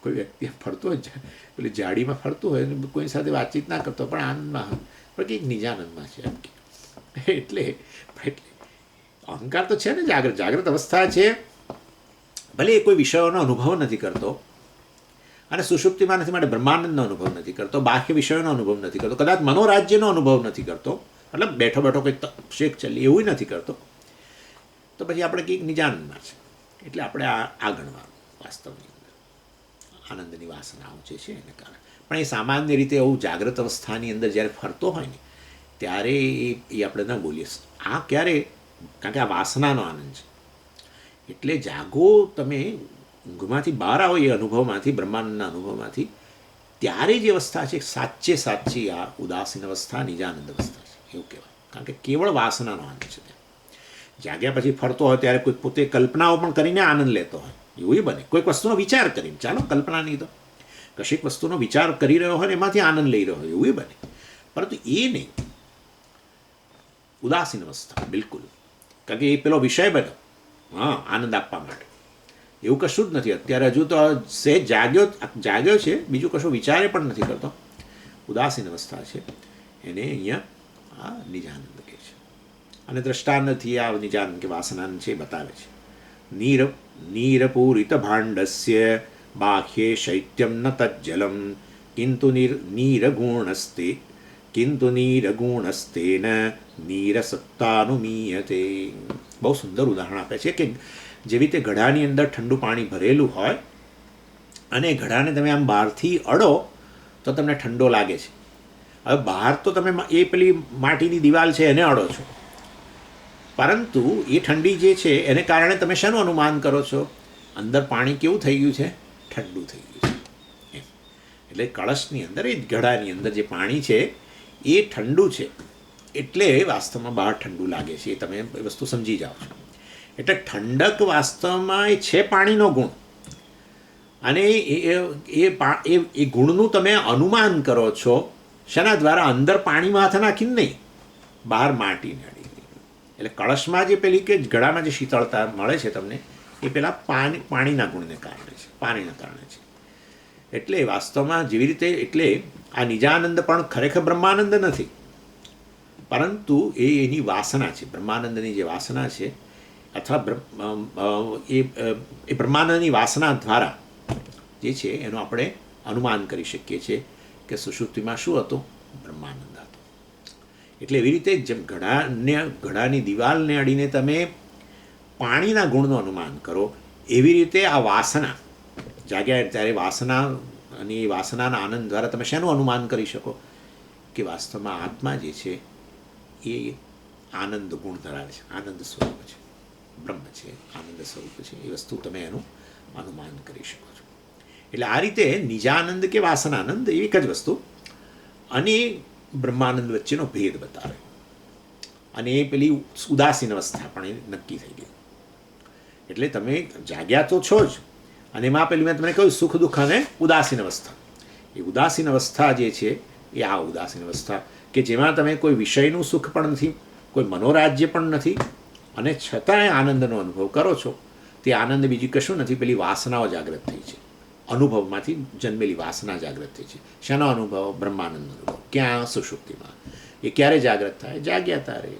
કોઈ વ્યક્તિ ફરતો હોય, પેલી જાડીમાં ફરતું હોય, કોઈ સાથે વાતચીત ના કરતો પણ આનંદમાં હોય, પણ કંઈક નિજાનંદમાં છે એમ કે. એટલે અહંકાર તો છે ને, જાગ્રત અવસ્થા છે. ભલે એ કોઈ વિષયોનો અનુભવ નથી કરતો, અને સુષુપ્તિમાં નથી, માટે બ્રહ્માનંદનો અનુભવ નથી કરતો, બાહ્ય વિષયોનો અનુભવ નથી કરતો, કદાચ મનોરાજ્યનો અનુભવ નથી કરતો, મતલબ બેઠો બેઠો કંઈક શેક ચાલી એવું નથી કરતો, તો પછી આપણે કંઈક નિજાનંદમાં છે. એટલે આપણે આ ગણવાનું વાસ્તવની અંદર આનંદની વાસનાઓ જે છે એને કારણે. પણ એ સામાન્ય રીતે એવું જાગ્રત અવસ્થાની અંદર જ્યારે ફરતો હોય ને ત્યારે એ આપણે ન બોલીએ. આ ક્યારે? કારણ કે આ વાસનાનો આનંદ છે. એટલે જાગો, તમે ઊંઘમાંથી બહાર આવો એ અનુભવમાંથી, બ્રહ્માંડના અનુભવમાંથી, ત્યારે જે અવસ્થા છે સાચી આ ઉદાસીન અવસ્થા, નિજાનંદ અવસ્થા છે એવું કહેવાય. કારણ કે કેવળ વાસનાનો આનંદ છે. જાગ્યા પછી ફરતો હોય ત્યારે કોઈ પોતે કલ્પનાઓ પણ કરીને આનંદ લેતો હોય, એવું બને. કોઈક વસ્તુનો વિચાર કરીને, ચાલો કલ્પના નહીં તો કશીક વસ્તુનો વિચાર કરી રહ્યો હોય ને એમાંથી આનંદ લઈ રહ્યો હોય, એવું બને. પરંતુ એ નહીં, ઉદાસીન અવસ્થા બિલકુલ. કારણ કે એ પેલો વિષય બન્યો આનંદ આપવા માટે, એવું કશું જ નથી. અત્યારે હજુ તો સહેજ જાગ્યો છે, બીજું કશું વિચારે પણ નથી કરતો. ઉદાસીન અવસ્થા છે, એને અહીંયા આ નિજાનંદ કહે છે. અને દ્રષ્ટાંતથી આ નિજાનંદ કે વાસનાનંદ છે એ બતાવે છે. નીરપૂરિત ભાંડસ્ય બાહ્યે શૈત્યમ ન તજ્જલમ કિંતુ નીરગુણસ્તેન નીરસત્તાનુમીયતે. બહુ સુંદર ઉદાહરણ આપે છે કે જેવી રીતે ઘડાની અંદર ઠંડુ પાણી ભરેલું હોય અને ઘડાને તમે આમ બહારથી અડો તો તમને ઠંડો લાગે છે. હવે બહાર તો તમે એ પેલી માટીની દિવાલ છે એને અડો છો, પરંતુ એ ઠંડી જે છે એને કારણે તમે શાનું અનુમાન કરો છો? અંદર પાણી કેવું થઈ ગયું છે? ઠંડુ થઈ ગયું છે. એટલે કળશની અંદર, એ ઘડાની અંદર જે પાણી છે એ ઠંડુ છે, એટલે વાસ્તવમાં બહાર ઠંડુ લાગે છે. એ તમે એ વસ્તુ સમજી જાઓ છો. એટલે ઠંડક વાસ્તવમાં એ છે પાણીનો ગુણ, અને એ ગુણનું તમે અનુમાન કરો છો શેના દ્વારા? અંદર પાણીમાં હાથ નાખીને નહીં, બહાર માટીને અડીને. એટલે કળશમાં જે પેલી કે ગળામાં જે શીતળતા મળે છે તમને, એ પેલા પાણીના ગુણને કારણે છે, પાણીના કારણે છે. એટલે વાસ્તવમાં જેવી રીતે, એટલે આ નિજાનંદ પણ ખરેખર બ્રહ્માનંદ નથી, પરંતુ એની વાસના છે, બ્રહ્માનંદની જે વાસના છે, અથવા એ બ્રહ્માનંદની વાસના દ્વારા જે છે એનું આપણે અનુમાન કરી શકીએ છીએ કે સુષુપ્તિમાં શું હતું? બ્રહ્માનંદ હતો. એટલે એવી રીતે જેમ ઘડાની દિવાલને અડીને તમે પાણીના ગુણનું અનુમાન કરો, એવી રીતે આ વાસના જાગ્યા ત્યારે વાસના અને એ વાસનાના આનંદ દ્વારા તમે શેનું અનુમાન કરી શકો? કે વાસ્તવમાં આત્મા જે છે એ આનંદ ગુણ ધરાવે છે, આનંદ સ્વરૂપ છે, બ્રહ્મ છે, આનંદ સ્વરૂપ છે. એ વસ્તુ તમે એનું અનુમાન કરી શકો છો. એટલે આ રીતે નિજાનંદ કે વાસનાનંદ એ એક જ વસ્તુ, અને બ્રહ્માનંદ વચ્ચેનો ભેદ બતાવે. અને એ પેલી ઉદાસીન અવસ્થા પણ એ નક્કી થઈ ગઈ. એટલે તમે જાગ્યા તો છો જ, અને એમાં પેલી મેં તમને કહ્યું સુખ દુઃખ અને ઉદાસીન અવસ્થા. એ ઉદાસીન અવસ્થા જે છે એ આ ઉદાસીન અવસ્થા કે જેમાં તમે કોઈ વિષયનું સુખ પણ નથી, કોઈ મનોરાજ્ય પણ નથી, અને છતાંય આનંદનો અનુભવ કરો છો. તે આનંદ બીજું કશું નથી, પેલી વાસનાઓ જાગૃત થઈ છે, અનુભવમાંથી જન્મેલી વાસના જાગૃત થઈ છે. શેનો અનુભવ? બ્રહ્માનંદનો અનુભવ. ક્યાં? સુષુપ્તિમાં. એ ક્યારે જાગૃત થાય? જાગ્યા તારે.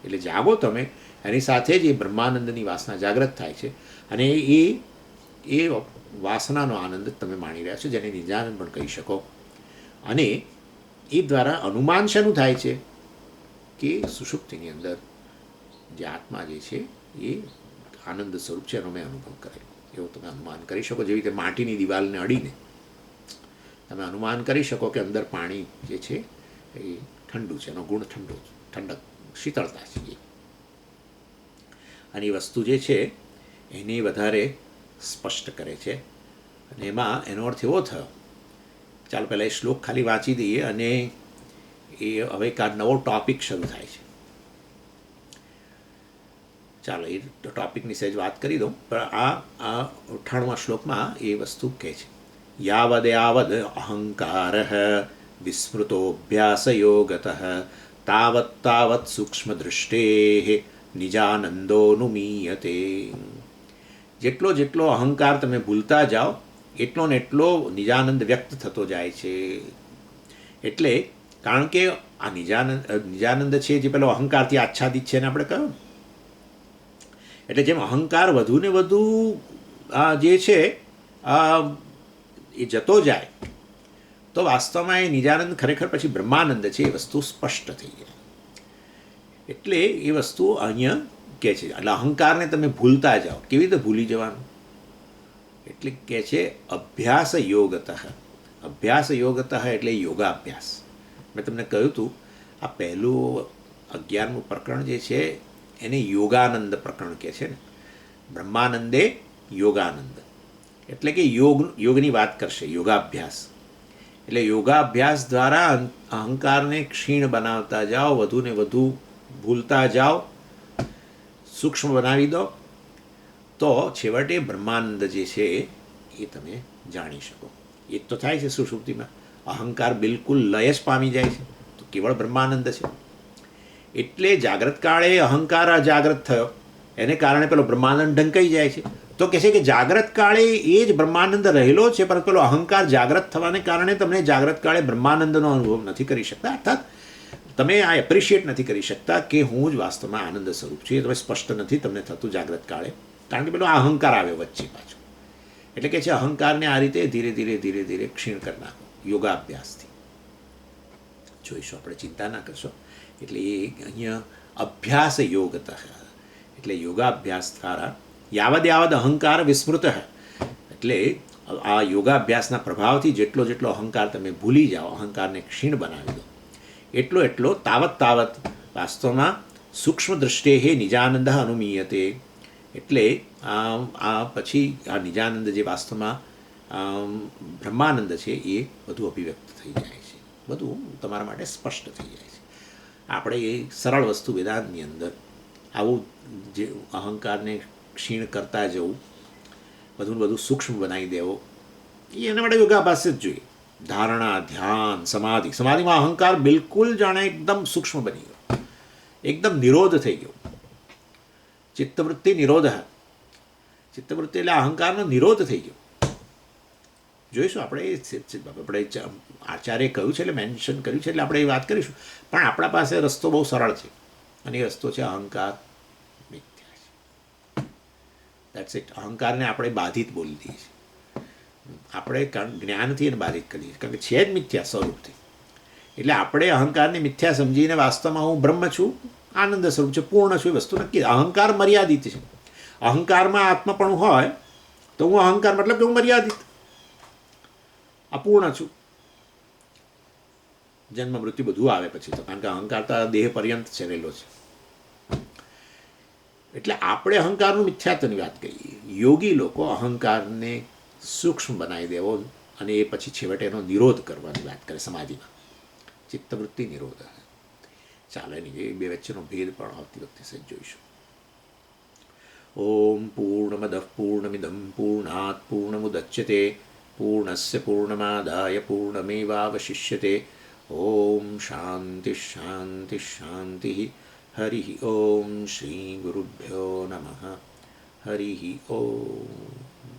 એટલે જાગો તમે, એની સાથે જ એ બ્રહ્માનંદની વાસના જાગૃત થાય છે, અને એ વાસનાનો આનંદ તમે માણી રહ્યા છો, જેને નિજાનંદ પણ કહી શકો. અને એ દ્વારા અનુમાન શેનું થાય છે? કે સુષુપ્તિની અંદર જે આત્મા જે છે એ આનંદ સ્વરૂપ છે, એનો મેં અનુભવ કરેલો, એવું તમે અનુમાન કરી શકો. જેવી રીતે માટીની દિવાલને અડીને તમે અનુમાન કરી શકો કે અંદર પાણી જે છે એ ઠંડુ છે, એનો ગુણ ઠંડક, શીતળતા છે. અને એ વસ્તુ જે છે એને વધારે સ્પષ્ટ કરે છે. અને એમાં એનો અર્થ એવો થયો, ચાલો પહેલાં એ શ્લોક ખાલી વાંચી દઈએ, અને એ હવે એક નવો ટોપિક શરૂ થાય છે. ચાલો એ ટોપિકની સહેજ વાત કરી દઉં. પણ આ 98મા શ્લોકમાં એ વસ્તુ કહે છે, યાવદ યાવદ અહંકાર વિસ્મૃતોભ્યાસયોગત તાવત તાવત સૂક્ષ્મદૃષ્ટે નિજાનંદોનુમીયતે. જેટલો જેટલો અહંકાર તમે ભૂલતા જાઓ, એટલો ને એટલો નિજાનંદ વ્યક્ત થતો જાય છે. એટલે કારણ કે આ નિજાનંદ છે જે પેલો અહંકારથી આચ્છાદિત છે, એને આપણે કહ્યું. એટલે જેમ અહંકાર વધુ ને વધુ જે છે એ જતો જાય, તો વાસ્તવમાં એ નિજાનંદ ખરેખર પછી બ્રહ્માનંદ છે એ વસ્તુ સ્પષ્ટ થઈ જાય. એટલે એ વસ્તુ અહીંયા કહે છે. એટલે અહંકારને તમે ભૂલતા જાઓ. કેવી રીતે ભૂલી જવાનું? એટલે કહે છે અભ્યાસ યોગતઃ. અભ્યાસ યોગતઃ એટલે યોગાભ્યાસ. મેં તમને કહ્યું હતું આ પહેલું 11મું પ્રકરણ જે છે એને યોગાનંદ પ્રકરણ કહે છે ને. બ્રહ્માનંદે યોગાનંદ, એટલે કે યોગની વાત કરશે, યોગાભ્યાસ. એટલે યોગાભ્યાસ દ્વારા અહંકારને ક્ષીણ બનાવતા જાઓ, વધુ ને વધુ ભૂલતા જાઓ, સૂક્ષ્મ બનાવી દો, તો છેવટે બ્રહ્માનંદ જે છે એ તમે જાણી શકો. એ તો થાય છે સુષુપ્તિમાં. અહંકાર બિલકુલ લય જ પામી જાય છે, તો કેવળ બ્રહ્માનંદ છે. એટલે જાગ્રત કાળે અહંકાર અજાગ્રત થયો, એને કારણે પેલો બ્રહ્માનંદ ઢંકાઈ જાય છે. તો કહે છે કે જાગ્રત કાળે એ જ બ્રહ્માનંદ રહેલો છે, પરંતુ પેલો અહંકાર જાગ્રત થવાને કારણે તમને જાગ્રત કાળે બ્રહ્માનંદનો અનુભવ નથી કરી શકતા. અર્થાત તમે આ એપ્રિશિએટ નથી કરી શકતા કે હું જ વાસ્તવમાં આનંદ સ્વરૂપ છું. એ તમે સ્પષ્ટ નથી તમને થતું જાગ્રત કાળે, કારણ કે પેલો અહંકાર આવ્યો વચ્ચે પાછો. એટલે કે છે અહંકારને આ રીતે ધીરે ધીરે ધીરે ધીરે ક્ષીણ કરી નાખો યોગાભ્યાસથી. જોઈશું, આપણે ચિંતા ના કરશો. એટલે એ અહીંયા અભ્યાસ યોગત, એટલે યોગાભ્યાસ દ્વારા યાવદ યાવદ અહંકાર વિસ્મૃત. એટલે આ યોગાભ્યાસના પ્રભાવથી જેટલો જેટલો અહંકાર તમે ભૂલી જાઓ, અહંકારને ક્ષીણ બનાવી દો, એટલો એટલો તાવત તાવત વાસ્તવમાં સૂક્ષ્મ દૃષ્ટિએ હે નિજાનંદ અનુમીયતે. એટલે આ પછી આ નિજાનંદ જે વાસ્તવમાં બ્રહ્માનંદ છે એ બધું અભિવ્યક્ત થઈ જાય છે, બધું તમારા માટે સ્પષ્ટ થઈ જાય છે. આપણે એ સરળ વસ્તુ વેદાંતની અંદર આવું જે અહંકારને ક્ષીણ કરતા જવું, બધું બધું સૂક્ષ્મ બનાવી દેવો, એ એના માટે યોગાભ્યાસ જ જોઈએ. ધારણા, ધ્યાન, સમાધિ. સમાધિમાં અહંકાર બિલકુલ જાણે એકદમ સૂક્ષ્મ બની ગયો, એકદમ નિરોધ થઈ ગયો. ચિત્તવૃત્તિ નિરોધ. ચિત્તવૃત્તિ એટલે અહંકારનો નિરોધ થઈ ગયો. જોઈશું આપણે આચાર્ય કહ્યું છે એટલે મેન્શન કર્યું છે એટલે આપણે એ વાત કરીશું. પણ આપણા પાસે રસ્તો બહુ સરળ છે, અને એ રસ્તો છે અહંકાર મિથ્યા છે. That's it. અહંકારને આપણે બાધિત બોલી દઈએ છીએ. આપણે જ્ઞાનથી એને બાધિત કરીએ છીએ, કારણ કે છે જ મિથ્યા સ્વરૂપથી. એટલે આપણે અહંકારને મિથ્યા સમજીને વાસ્તવમાં હું બ્રહ્મ છું, આનંદ સ્વરૂપ છે, પૂર્ણ છું, એ વસ્તુ નક્કી. અહંકાર મર્યાદિત છે. અહંકારમાં આત્મપણું હોય તો હું અહંકાર મતલબ કે હું મર્યાદિત, અપૂર્ણ છું. જન્મ મૃત્યુ બધું આવે પછી તો, કારણ કે અહંકાર તો દેહ પર્યંત ચરેલો છે. એટલે આપણે અહંકારનું મિથ્યાત્વની વાત કરીએ. યોગી લોકો અહંકારને સૂક્ષ્મ બનાવી દેવો અને એ પછી છેવટે એનો નિરોધ કરવાની વાત કરે સમાધિમાં. ચિત્તવૃત્તિ નિરોધ. ચાલે નહીં, એ બે વચ્ચેનો ભેદ પણ આવતી વખતે સજ જોઈશું. ઓમ પૂર્ણમદ પૂર્ણમિદમ પૂર્ણાત પૂર્ણમુદચ્યતે પૂર્ણસ્ય પૂર્ણમાદાય પૂર્ણમેવાવશિષ્યતે. ઓમ શાંતિ શાંતિ શાંતિ. હરિ ઓમ શ્રી ગુરુભ્યો નમઃ. હરિ ઓમ.